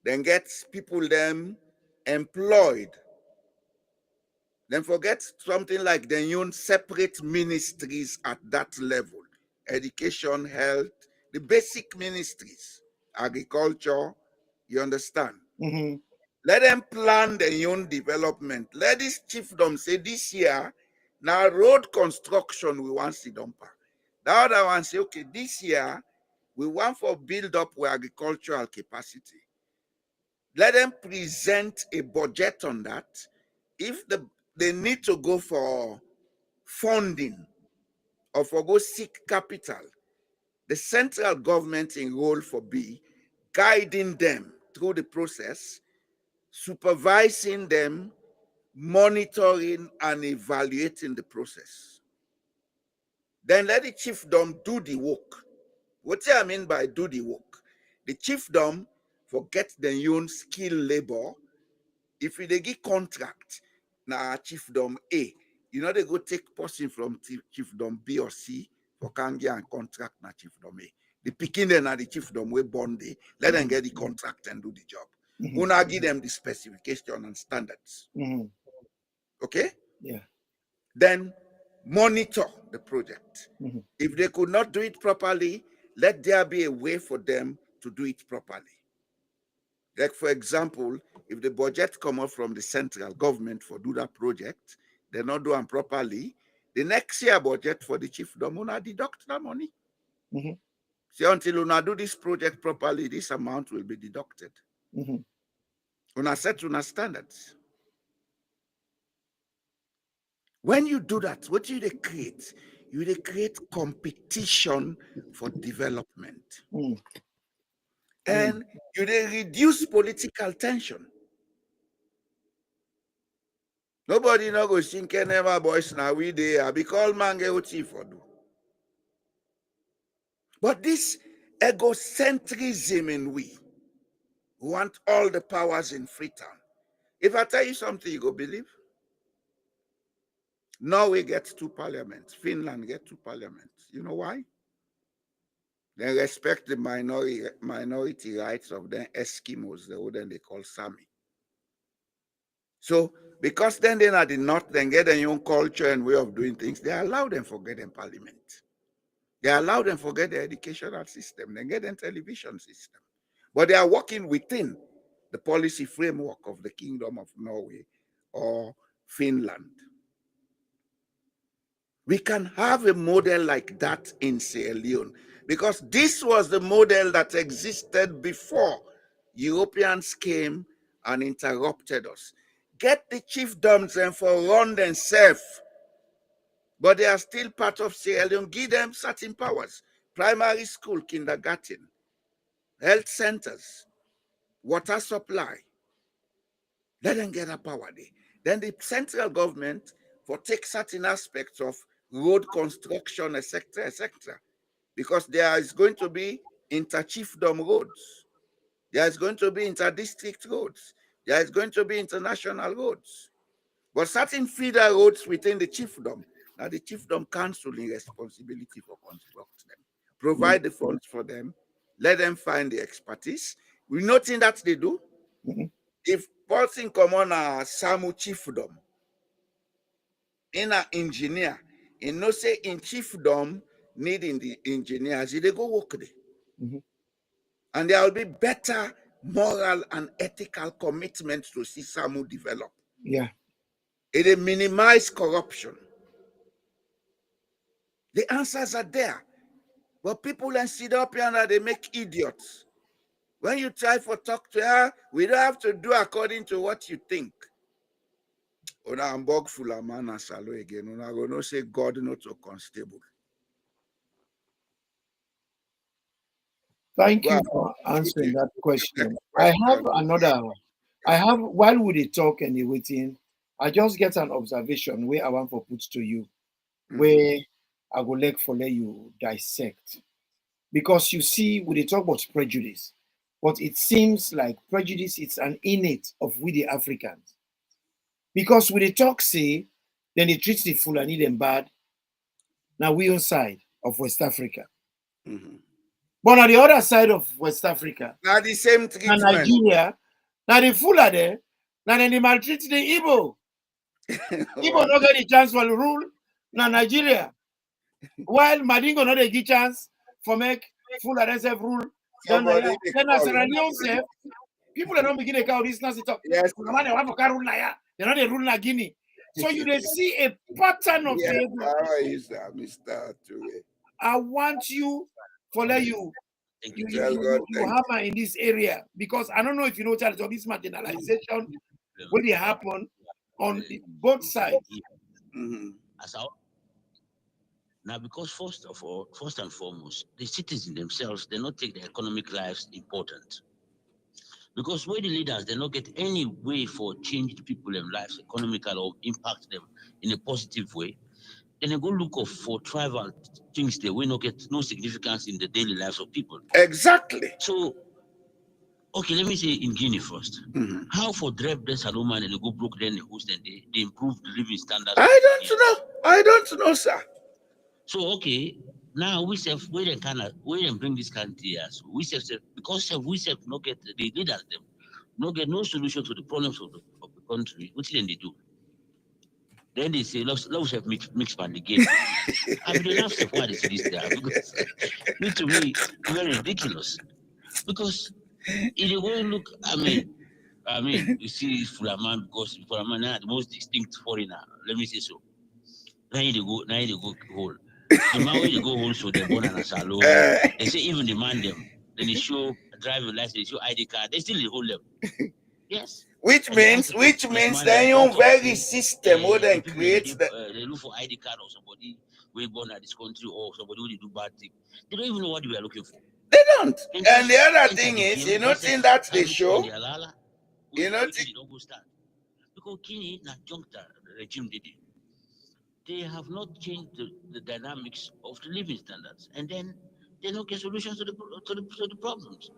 then get people them employed. Then forget something like they own separate ministries at that level. Education, health, the basic ministries, agriculture, you understand? Mm-hmm. Let them plan their own development. Let this chiefdom say this year, now road construction we want to dump. The other one say, okay, this year we want for build up our agricultural capacity. Let them present a budget on that. If they need to go for funding or for go seek capital, the central government in role for be guiding them through the process, supervising them, monitoring and evaluating the process. Then let the chiefdom do the work. What I mean by do the work? The chiefdom forget their own skilled labor. If they give contract, now chiefdom A, you know they go take person from chiefdom B or C for Kangia and contract na chiefdom A. The picking then are the chiefdom we born day, let them get the contract and do the job. Mm-hmm. Una give them the specification and standards. Mm-hmm. Okay? Yeah. Then monitor the project. If they could not do it properly, let there be a way for them to do it properly. Like, for example, if the budget come up from the central government for do that project, they not do them properly, the next year budget for the chiefdom will deduct that money. See, until you do this project properly, this amount will be deducted. Una set una standards. When you do that, what do they create? You create competition for development. And you reduce political tension. Nobody no go think never boys now we there because man get what for do. But this egocentrism in we want all the powers in Freetown. If I tell you something, you go believe. Norway gets 2 parliaments. Finland gets 2 parliaments. You know why? They respect the minority rights of the Eskimos, the one they call Sami. So, because then they're at the north, then get their own culture and way of doing things, they allow them to get in parliament. They allow them to get the educational system, then get them television system. But they are working within the policy framework of the Kingdom of Norway or Finland. We can have a model like that in Sierra Leone because this was the model that existed before Europeans came and interrupted us. Get the chiefdoms and for run themselves, but they are still part of Sierra Leone. Give them certain powers: primary school, kindergarten, health centers, water supply. Let them get a power there. Then the central government for take certain aspects of road construction, etc., because there is going to be inter-chiefdom roads. There is going to be inter-district roads. There is going to be international roads. But certain feeder roads within the chiefdom, now the chiefdom council in responsibility for construct them. Provide the funds for them. Let them find the expertise. We nothing that they do. If person come on a Samu chiefdom, in an engineer, and no say in chiefdom needing the engineers, they go work there. And there will be better moral and ethical commitment to see Samu develop. Yeah. It will minimize corruption. The answers are there. But people then sit up here and they make idiots. When you try for talk to her, we don't have to do according to what you think. Una ambog fulamana salo again. Una go no say God not to constable. Thank you for answering that question. I have another. While we talk and waiting, I just get an observation where I want to put to you, where I would like for let you dissect. Because you see, we talk about prejudice, but it seems like prejudice is an innate of we the Africans. Because we talk say, then they treat the Fulani them bad. Now we on side of West Africa. But on the other side of West Africa, now the same treatment. Nigeria, now the Fulani there, now they maltreat the Igbo. Igbo don't get the chance for rule now Nigeria. While Madingo not get chance for make Fulani themselves rule. Then Sierra Leone, people that don't begin to count this nonsense talk. Yes. They not the rule na Guinea. So you they see a pattern of behavior. How is that, Mr. Ture? I want you for let you hammer in this area because I don't know if you know Charles of this marginalization when it happen on both sides. Now, because first and foremost, the citizens themselves, they not take their economic lives important. Because when the leaders, they not get any way for change the people in lives economically or impact them in a positive way, then they go look for tribal things that will not get no significance in the daily lives of people. Exactly. So, okay, let me say in Guinea first. How for Dreb Saloma and they go broke then they improve the living standards? I don't know, sir. So okay, now we say we then bring this country as we say because we say not get the leaders them, not get no solution to the problems of the country. What then they do? Then they say, let's have mix man the game. I mean, they laugh so far this there because me to me, very ridiculous. Because if you go look, I mean, you see Fulaman because Fulaman are the most distinct foreigner. Let me say so. Now you go hole. The man when you go home, so they're born in a salon. They say even demand them. Then they show driving license, they show ID card. They still hold them. Yes. Which means the your very system would then create they look for ID card or somebody we born at this country or somebody who do bad thing. They don't even know what we are looking for. They don't. And the other thing is, you know, in that they show, you know, they don't go start because Guinea na junta regime did it. They have not changed the dynamics of the living standards, and then they don't get solutions to the problems.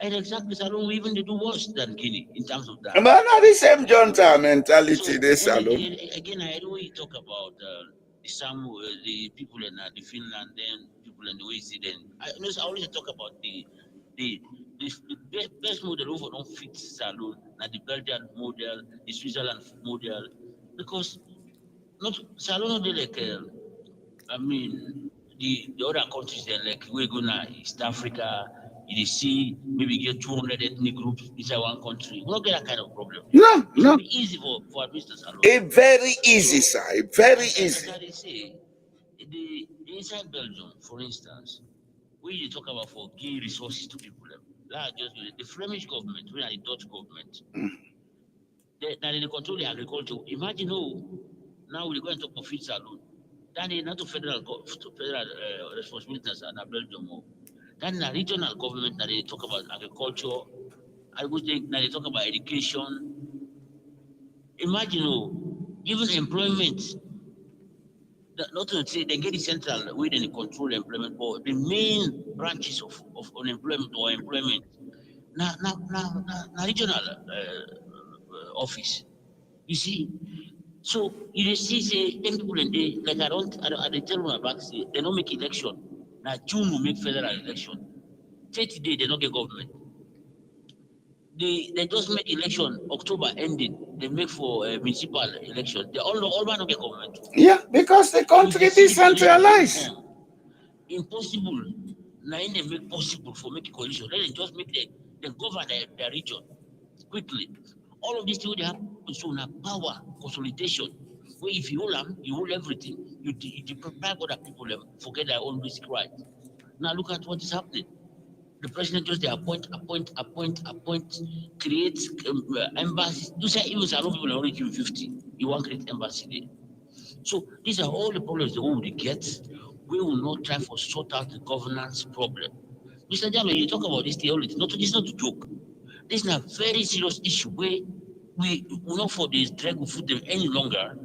And exactly, Salon even they do worse than Guinea in terms of that. But not the same junta mentality. This Salon. Again, I don't want you talk about the people in the Finland, then people in the Sweden. I always talk about the best model over don't fit Salon, the Belgian model, the Switzerland model, because not Salon they like I mean the other countries then like we're gonna East Africa. You see, maybe get 200 ethnic groups inside one country. We don't get that kind of problem. No, it should be easy for administrators alone. It's very easy, sir. Very easy. As I say, the inside Belgium, for instance, we you talk about for giving resources to people. Like just the Flemish government, we are the Dutch government. Now they control the agriculture. Imagine now we're going to talk of feed alone. Then they not to federal responsibilities and Belgium. Then the regional government, now they talk about agriculture. I would think now they talk about education. Imagine, even employment. Not to say they get the central way they control employment, but the main branches of unemployment or employment, now regional office. You see, so you see, say them people in there, like I tell my back say they don't make election. Now June will make federal election. 30 days they don't get government. They just make election October ending. They make for municipal election. They all man don't get government. Yeah, because the country is decentralized. Impossible. Now they make possible for making coalition. Let them just make them govern their region quickly. All of these things they happen so now power consolidation. Where if you hold everything, you deprive other people forget their own basic rights. Now look at what is happening. The president just appoint, create embassies. You say even some people already give 50. You want to create embassy there. So these are all the problems the world will get. We will not try to sort out the governance problem. Mr. Jalloh, you talk about this thing all the time. It's not a joke. This is a very serious issue where we will not for this drag of food any longer.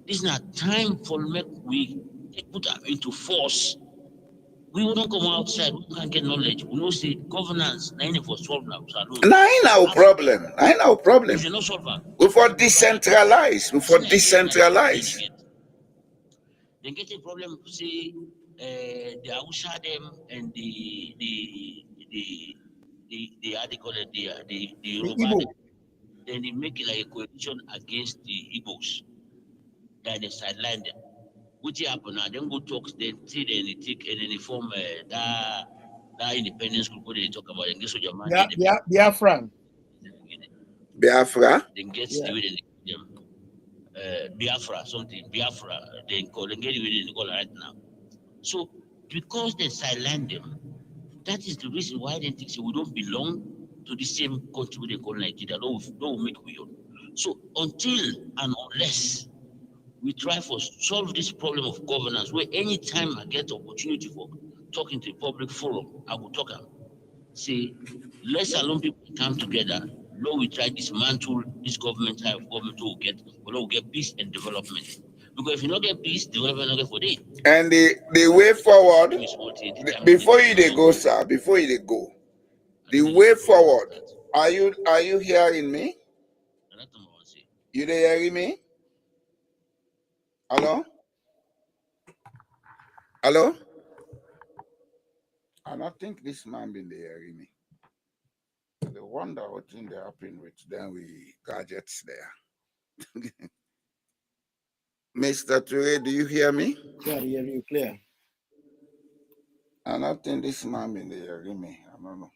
This is not time for we put them into force. We wouldn't come outside, we can't get knowledge. We know say governance, nine for solve now. No problem. We should not solve that. We for decentralize. They get a problem, say the Hausa them and the how they call it, the Yoruba. Then they make it like a coalition against the Igbos. Then they sideline them. Which happen now? Then go talk, then see, then they take, and then they form that independence group where they talk about it. Guess what your man Biafra. Biafra? Then get the way they them. Biafra, something. Biafra, then get the way they call it right now. So, because they silent them, that is the reason why they think so we don't belong to the same country they call Nigeria. Don't make we own. So, until and unless we try to solve this problem of governance, where anytime I get opportunity for talking to a public forum, I will talk and say, let's allow people come together. Now we try dismantle this government type of government we'll get peace and development. Because if you don't get peace, development not get for day. And the way forward, before you go, sir, before you go, the way forward, are you hearing me? You hearing me? Hello? Hello? I don't think this man been hearing me. I wonder what thing they happen with them we gadgets there. Mr. Toure, do you hear me? Yeah, I hear you clear. I don't think this man in the hear me. I don't know.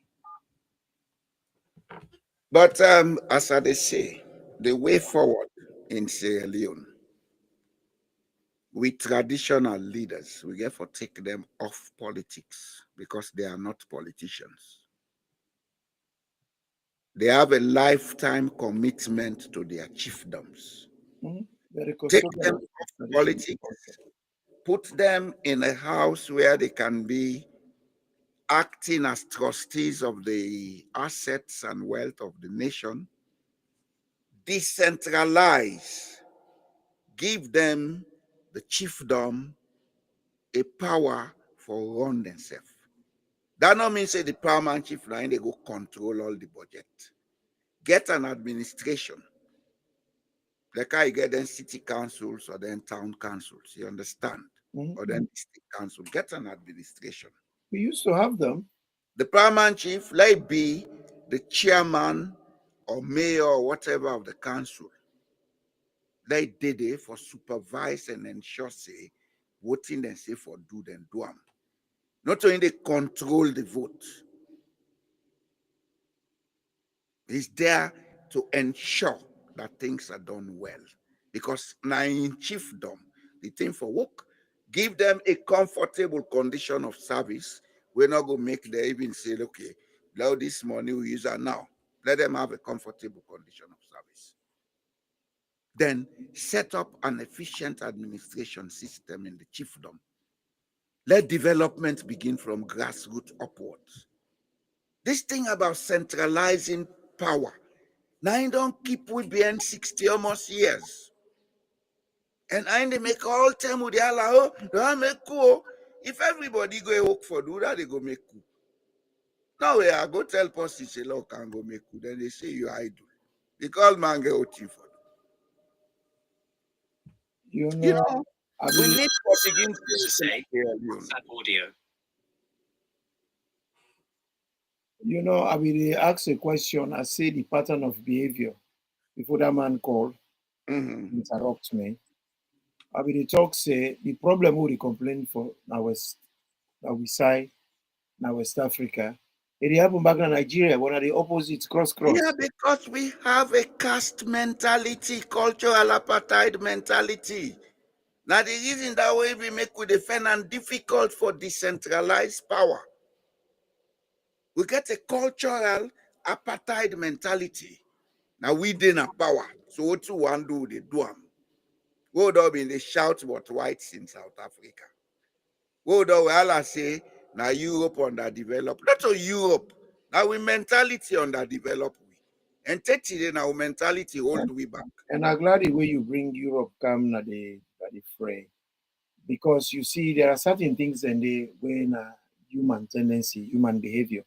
But as I they say, the way forward in Sierra Leone with traditional leaders, we get to take them off politics because they are not politicians. They have a lifetime commitment to their chiefdoms. Very Take custodial them of off tradition. politics, put them in a house where they can be acting as trustees of the assets and wealth of the nation, decentralize, give them the chiefdom a power for run themselves. That not mean say the paramount chief now they go control all the budget. Get an administration. Like I get then city councils or then town councils, you understand? Or then district council. Get an administration. We used to have them. The paramount chief, let it be the chairman or mayor or whatever of the council. They did it for supervise and ensure say voting and say for do them do them. Not only they control the vote, he's there to ensure that things are done well. Because now in chiefdom, the thing for work, give them a comfortable condition of service. We're not going to make them even say, okay, now this money we use it now. Let them have a comfortable condition of service. Then set up an efficient administration system in the chiefdom. Let development begin from grassroots upwards. This thing about centralizing power, now you don't keep we behind 60 almost years. And I they make all time with the Allah, they make cool. If everybody go work for do that, they go make cool. Now we are go tell person say, look, can go make cool. Then they say you idle. Because man get OT for do. You know, You know, I we mean, need to begin to say, audio. you know, I mean, they ask a question. I say the pattern of behavior before that man called, interrupt me. I mean, they talk say the problem we complain for now we say now West Africa. It happen back in Nigeria, one of the opposites cross. Yeah, because we have a caste mentality, cultural apartheid mentality. Now the reason that way we make we defend and difficult for decentralized power. We get a cultural apartheid mentality. Now we didn't power. So what you want to do, they do them. What up in the shout about whites in South Africa. What up all say now Europe underdeveloped. Not only Europe. Now we mentality underdeveloped. And 30 now mentality hold we back. And I'm glad the way you bring Europe come na the fray. Because you see, there are certain things in the way human tendency, human behavior.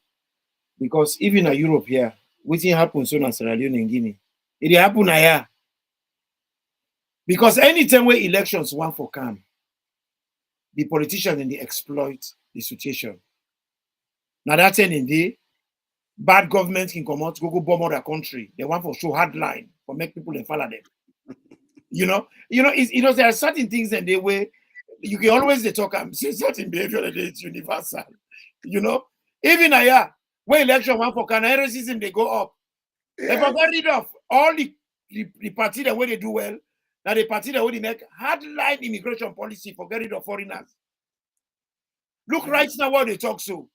Because even in Europe here, what happens so in Sierra Leone and Guinea, it happen here. Because anytime where elections want for come, the politicians and they exploit the situation. Now that's in the bad government can come out, go bomb other country. They want for show hard line for make people and follow them. There are certain things in the way you can always they talk and say certain behavior that is universal. Even here, where election one for Canada racism they go up. Yes. They got rid of all the party that way they do well. Now the party that way they make hardline immigration policy for getting rid of foreigners. Look right now what they talk so.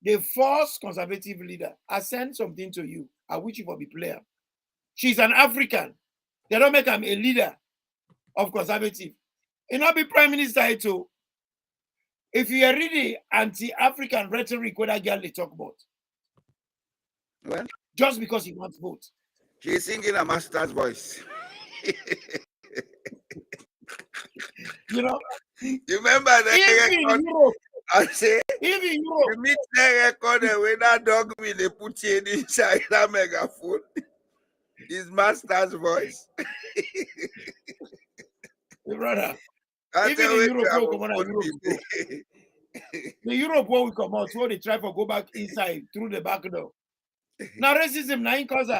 They force conservative leader. I send something to you. I wish you for be player. She's an African. They don't make him a leader of conservative. It not be prime minister too. If you are really anti-African rhetoric, what that girl they talk about. Well, just because he wants vote. She's singing a master's voice. You remember that record? Europe, I say, even Europe. You meet the record when that dog will they put you inside that megaphone. His master's voice. Brother, even in Europe, the Europe where we come out, where they try to go back inside through the back door. Now racism, now in cause.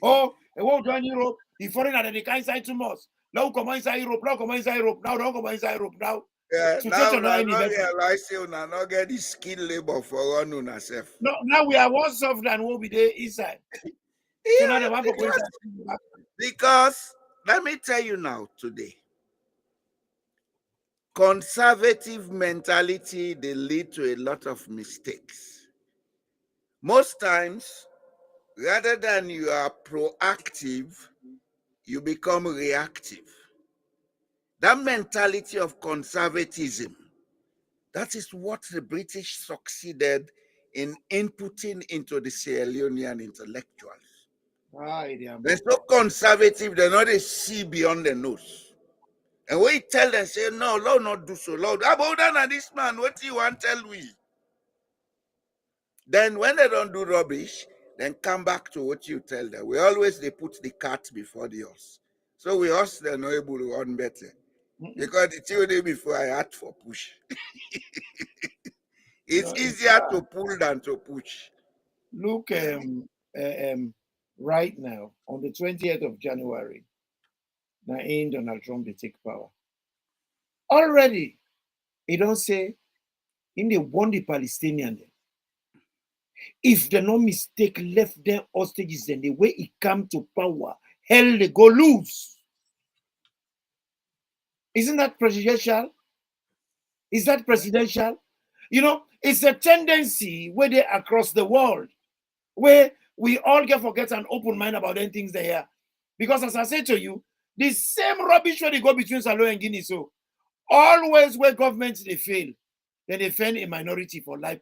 Oh, it won't join Europe. The foreigner they can't inside too much. Now come inside Europe, now come inside Europe, now don't come inside Europe now. Yeah, Situation now not any better. realize you not get the skilled labor for run on herself. No, now we are worse off than what we did inside. So now the one for going inside. Because let me tell you now today, conservative mentality, they lead to a lot of mistakes. Most times, rather than you are proactive, you become reactive. That mentality of conservatism, that is what the British succeeded in inputting into the Sierra Leonean intellectuals. They're so conservative, they're not a see beyond the nose. And we tell them, say, no, Lord, not do so, Lord. About that, this man, what do you want to tell we? Then when they don't do rubbish, then come back to what you tell them. We always, they put the cart before the horse. So we us, they're not able to run better. Because the theory before I had for push. It's easier to pull than to push. Look, right now, on the 20th of January, now in Donald Trump, they take power. Already, he don't say, in the one the Palestinian, if they no mistake left them hostages, then the way he come to power, hell, they go lose. Isn't that presidential? Is that presidential? You know, it's a tendency where they across the world, where we all get forget an open mind about any things they hear. Because as I said to you, the same rubbish where they go between Sierra Leone and Guinea. So always where governments they fail, then they find a minority for life.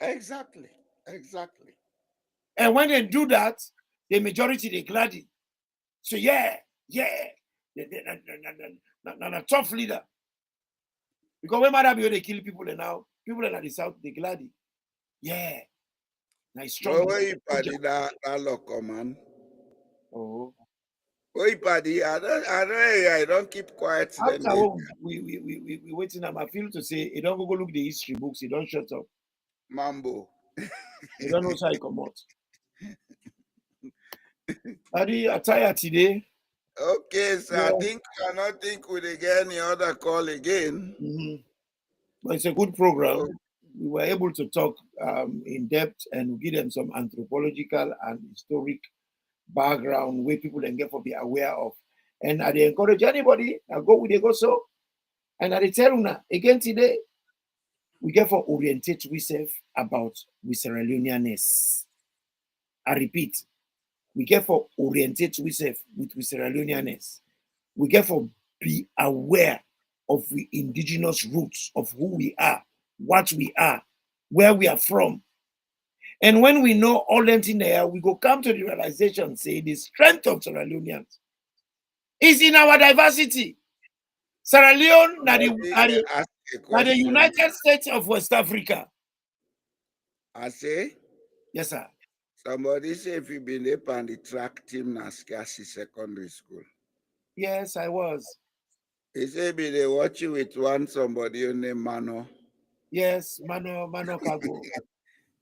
Exactly. Exactly. And when they do that, the majority they gladdy. So yeah, a tough leader. Because when matter be they kill people and now people in the south they gladdy. Yeah. Nice strong. Well, where you Paddy that lock, man? Oh. Where you Paddy? I don't keep quiet. After we waiting, I feel to say, you don't go look the history books, you don't shut up. Mambo. You don't know how you come out. Paddy, I tired today. Okay, so yeah. I don't think we'll get any other call again. But it's a good program. Oh. We were able to talk in depth and give them some anthropological and historic background where people can get for be aware of. And I encourage anybody to go with the go so. And I tell you again today, we get for orientate ourselves about Sierra Leoneanness. I repeat, we get for orientate ourselves with Sierra Leoneanness. We get for be aware of the indigenous roots of who we are, what we are, where we are from. And when we know all them things there, we go come to the realization, say the strength of Sierra Leoneans is in our diversity. Sierra Leone, the United States of West Africa. I say? Yes, sir. Somebody say if you've been up on the track team in Skasi Secondary School. Yes, I was. He said they watch you with one somebody named Mano. Yes, Mano Kago.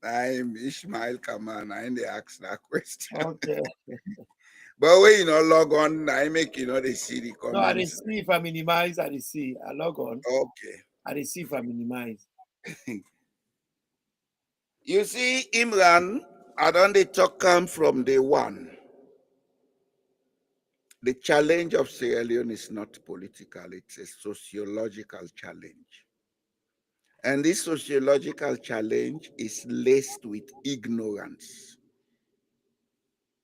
I'm Ishmael Kamara, and they ask that question. Okay. But when you log on, I make they see the comments. No, I didn't see if I minimize, I didn't see. I log on. Okay. I didn't see if I minimize. You see, Imran, I don't talk come from day one. The challenge of Sierra Leone is not political, it's a sociological challenge. And this sociological challenge is laced with ignorance.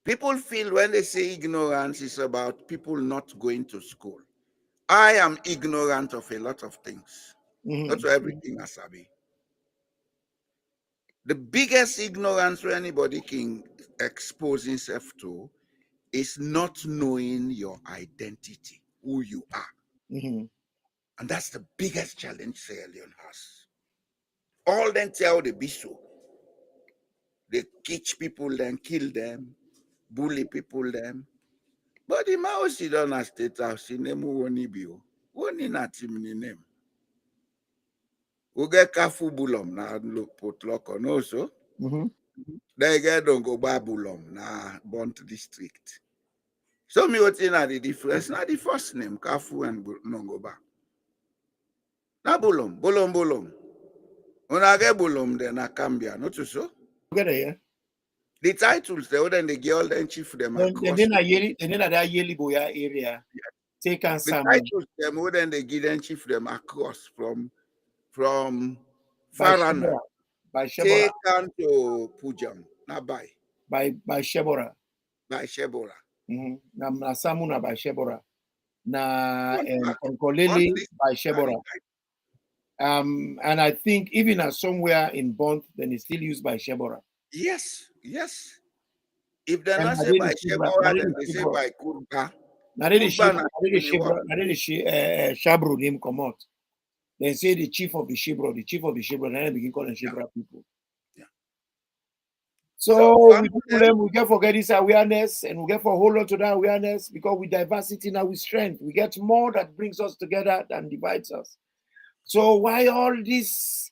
People feel when they say ignorance is about people not going to school. I am ignorant of a lot of things. Not everything, Asabi. The biggest ignorance where anybody can expose himself to is not knowing your identity, who you are. And that's the biggest challenge Sierra Leone has. All them tell the biso. They catch people, then kill them, bully people, them. But the mouse is on a state house in them who won't be. Won't in a team in them. We get Kafu Bulom na put lock on also. They get don't go Babulom na Bont district. So me what in the difference? Not the first name, Kafu and Nongoba. Na bolom, bolom, bolom. When I get bolom, then I Cambia, not so. Together, yeah. The titles, the other the girl then chief them across. Then that yearly boya area. Take and The some titles them other they give them chief them across from by Farana. Shebora. By Shebora. Take on to Pujam, na by Shebora. by Shebora. Na Samuna by Shebora. Na On Konkolele this by Shebora. And I think even as somewhere in Bond, then it's still used by Shebora. Yes, yes. If they're And not say by Shebora, then they say by Kurba. Shabro name come out. They say the chief of the Shibro, and then they begin calling Shibra people. Yeah. So we get for get this awareness, and we get for hold on to that awareness, because with diversity now with strength, we get more that brings us together than divides us. So why all this,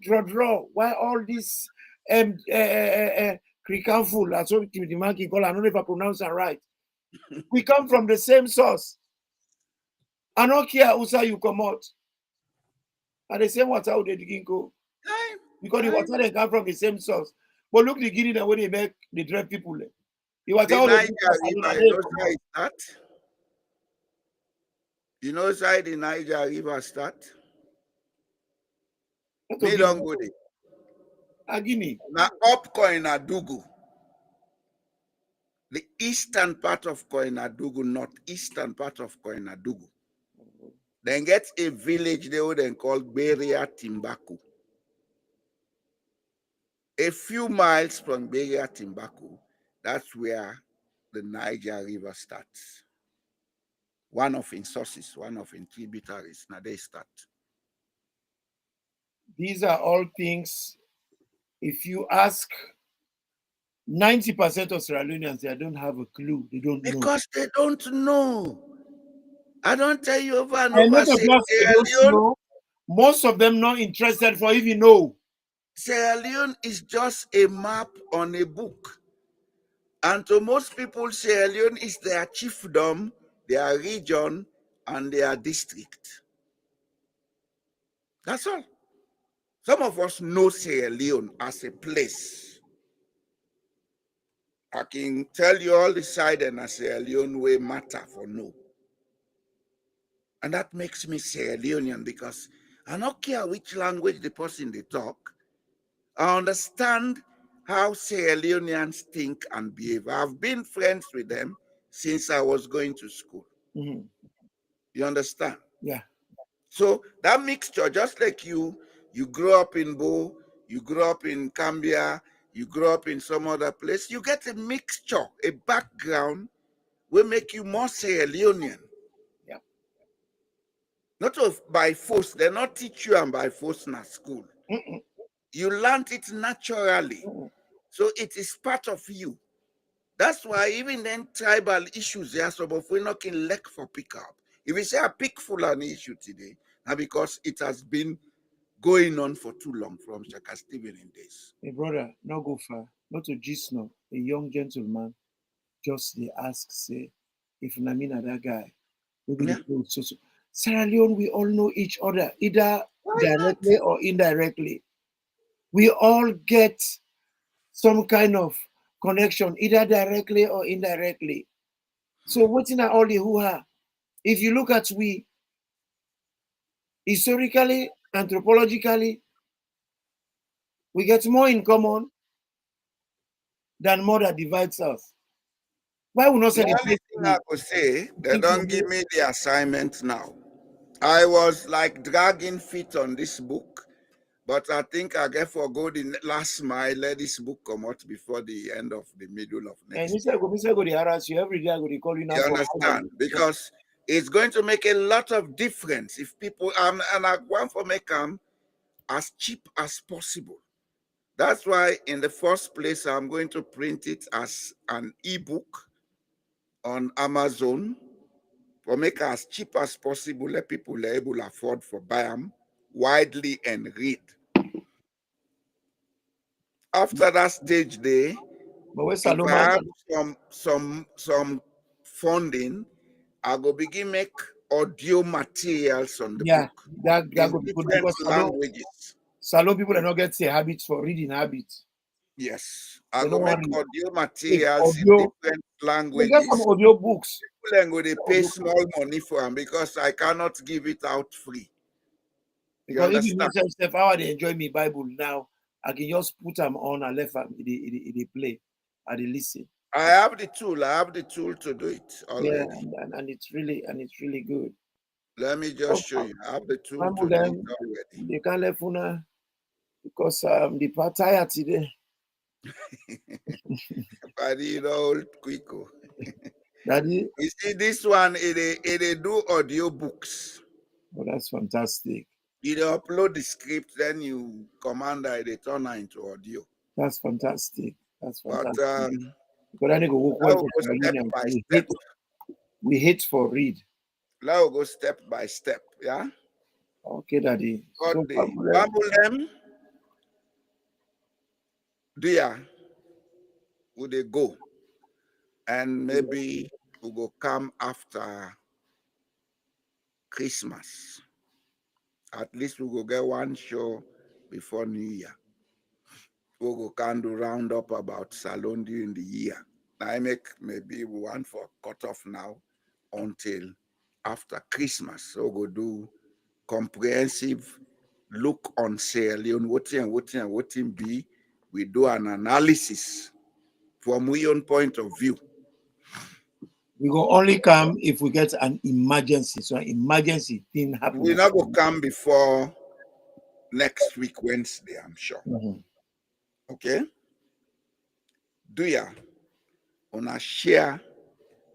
draw? Why all this Krikanful? That's what the man can call. I don't know if I pronounce that right. We come from the same source. I don't care who say you come out. And the same water they begin go. Because the water they come from the same source. But look the Guinea the way they make the dread people. The water you know how the Niger River start? Me don't go there. Guinea. Now up Koinadugu. The eastern part of Koinadugu, northeastern part of Koinadugu. Then get a village they would then call Beria Timbaku. A few miles from Beria Timbaku, that's where the Niger River starts. One of its sources, one of its tributaries. Now they start. These are all things, if you ask 90% of Sierra Leoneans, they don't have a clue. They don't know. Because they don't know. I don't tell you over and over. Sierra Leone, most of them not interested for even know. Sierra Leone is just a map on a book. And to most people, Sierra Leone is their chiefdom, their region, and their district. That's all. Some of us know Sierra Leone as a place. I can tell you all the side and a Sierra Leone way matter for no. And that makes me Sierra Leonean, because I don't care which language the person they talk. I understand how Sierra Leoneans think and behave. I've been friends with them since I was going to school. Mm-hmm. You understand? Yeah. So that mixture, just like you grow up in Bo, you grow up in Cambia, you grow up in some other place, you get a mixture, a background will make you more Sierra Leonean. Yeah. Not by force. They not teach you and by force in school. Mm-mm. You learned it naturally. Mm-mm. So it is part of you. That's why even then tribal issues there, so if we're not in leg for pick up. If we say a pick Fulani issue today, now because it has been going on for too long from Shaka Stephen in days. Hey brother, not go far, not to gist no. A young gentleman just they ask, say, if Namina that guy, we will so. Sierra Leone, we all know each other, either directly or indirectly. We all get some kind of connection, either directly or indirectly. So what's in all the hoo-ha? If you look at we, historically, anthropologically, we get more in common than more that divides us. Why would not say the only thing I could say, they don't give me the assignment now. I was like dragging feet on this book, but I think I get for go the last mile, let this book come out before the end of the middle of next year. And go harass you every day, I go to call you now. You understand? Because it's going to make a lot of difference if people, and I want to make them as cheap as possible. That's why in the first place, I'm going to print it as an ebook on Amazon for make it as cheap as possible, let people are able to afford for buy them widely and read. After that stage day, But where If I Saloma, have some funding, I go begin make audio materials on the yeah, book that in could be good different because languages. Salon people are not getting habits for reading habits. Yes, I They go don't make want to audio take materials in audio. different They get some languages. audio books. People then go they pay small money for them because I cannot give it out free. You Because if you understand? listen stuff, how they enjoy me Bible now, I can just put them on and left them. They play, and they listen. I have the tool. I have the tool to do it Yeah, already. and it's really good. Let me So, just show you. I have the tool Bible to do it them, already. they can't let una because the part tired today. Paddy, you know, old quick. Daddy, You see, this one, it do audio books. oh, that's fantastic. You upload the script, then you command it, they turn it into audio. That's fantastic. That's But fantastic. Because I need to work well that will for go Sierra step Leonean. by step. We hate for read. That will go step by step, yeah? Okay, Daddy. But So, the Bambulem, dear, would they go? And maybe we go come after Christmas. At least we go get one show before New Year. We go kind of round up about Salon during the year. I make maybe one for cut off now until after Christmas. So we go do comprehensive look on Sierra Leone, what be. We do an analysis from our own point of view. we will only come if we get an emergency. So an emergency thing happens. We not go come before next week, Wednesday, I'm sure. Mhm. Okay? Do ya? Una share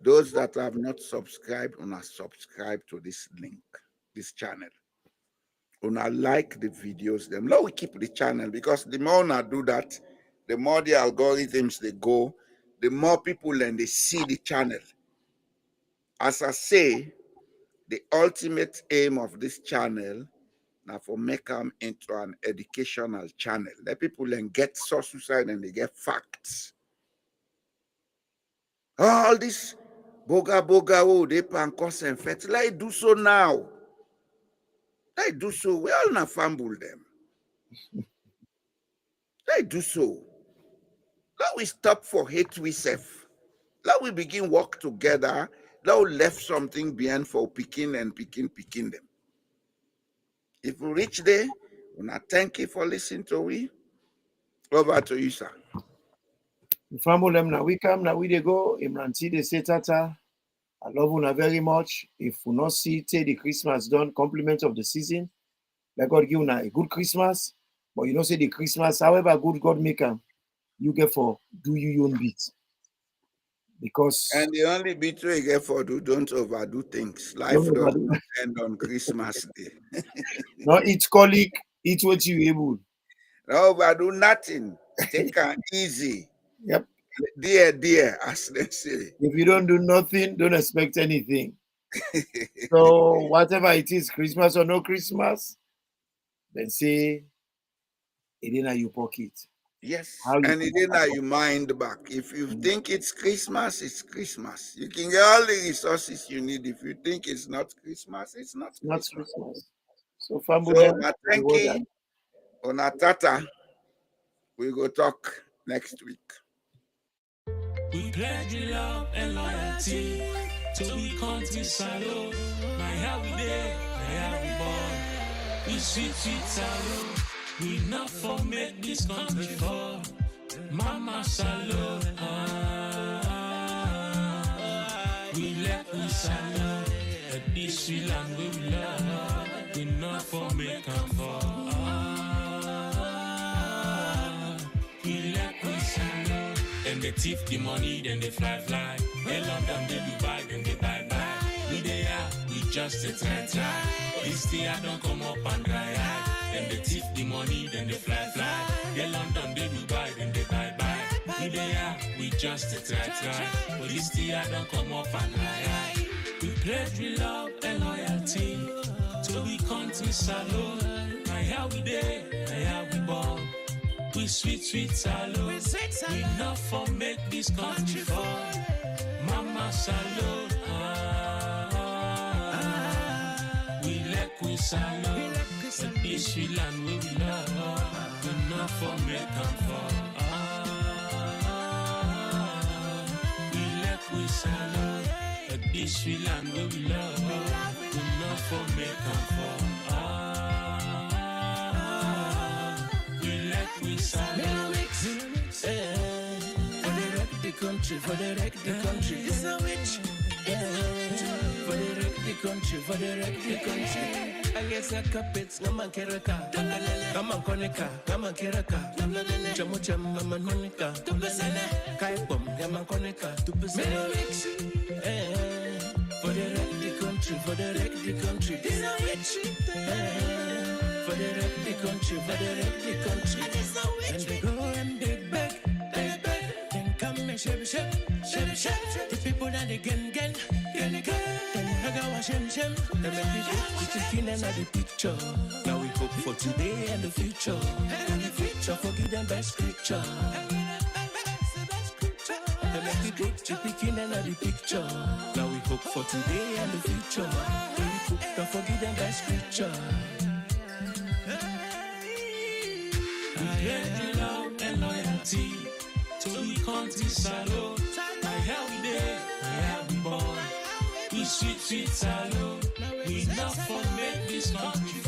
those that have not subscribed, una subscribe to this link, this channel. Una like the videos, them. Now we keep the channel because the more una do that, the more the algorithms they go, the more people and they see the channel. As I say, the ultimate aim of this channel now for make them into an educational channel. Let people then get sources and they get facts. All this boga, oh, they pan cause and fet. Let do so now. Let do so. We all not fumble them. Let do so. Let we stop for hate we self. Let we begin work together. Let we left something behind for picking them. If we reach there, we not thank you for listening to we. Over to you, sir. Family them now we come, now we they go. Imranti they say tata. I love una very much. If we not see till the Christmas done, compliment of the season. Let God give una a good Christmas. But you don't say the Christmas, however good God make them, you get for do you own bit. Because And the only bit we get for don't overdo things. Life don't does overdo. not end on Christmas Day. Not eat colleague, eat what you able. No overdo nothing. Take it easy. Yep. Dear, as they say. If you don't do nothing, don't expect anything. So whatever it is, Christmas or no Christmas, then say it in your pocket. Yes, How you and it feel in about your mind back. If you think it's Christmas, it's Christmas. You can get all the resources you need. If you think it's not Christmas, it's not not Christmas. Christmas. So So, family, thank you. Onatata, we go talk next week. We pledge love and loyalty to be country salo. My how we there, my how we born. We sweet salo. We not for make this country fall. Mama salo. We let we salo. At this we land where we love. We not for make them fall. We let we salo. Then they thief the money, then they fly. They London, they Dubai, then they buy. We they are, we just a try. This year don't come up and dry eye. Then they thief the money, then they fly. They London, they Dubai, then they buy. We they are, we just a try. But this year don't come up and dry eye. We pledge we love and loyalty to be country salute. My how we there, my how we born. We sweet, sweet salon. We not for make this country fall. Mama salon. We like we salon. This we land where we love. We not for make them fall. We like we salon. This we land where we love. We not for make them fall. We salon. For the wreck the country, for the wreck the country. It's a witch. For the wreck the country, for the wreck the country. I guess I carpets, Gama Keraka, Gama Koneka, Gama Keraka, Chamucham, Mama Monica, Kaipom, Gama Koneka, for the wreck the country, for the wreck the country. It's a witch. For the wreck the country, for the wreck the country. And they go and they beg, then come and shake. The people that they gen, then Hagawa Shem. They make the chicken and the picture. Now we hope for today and the future. And the future, forgive them best picture. They make the chicken and the picture. Now we hope for today and the future. Don't forgive them best picture. Love and loyalty to the country salon. My how we there, my how we born. We sweet, sweet salon. We not for make this country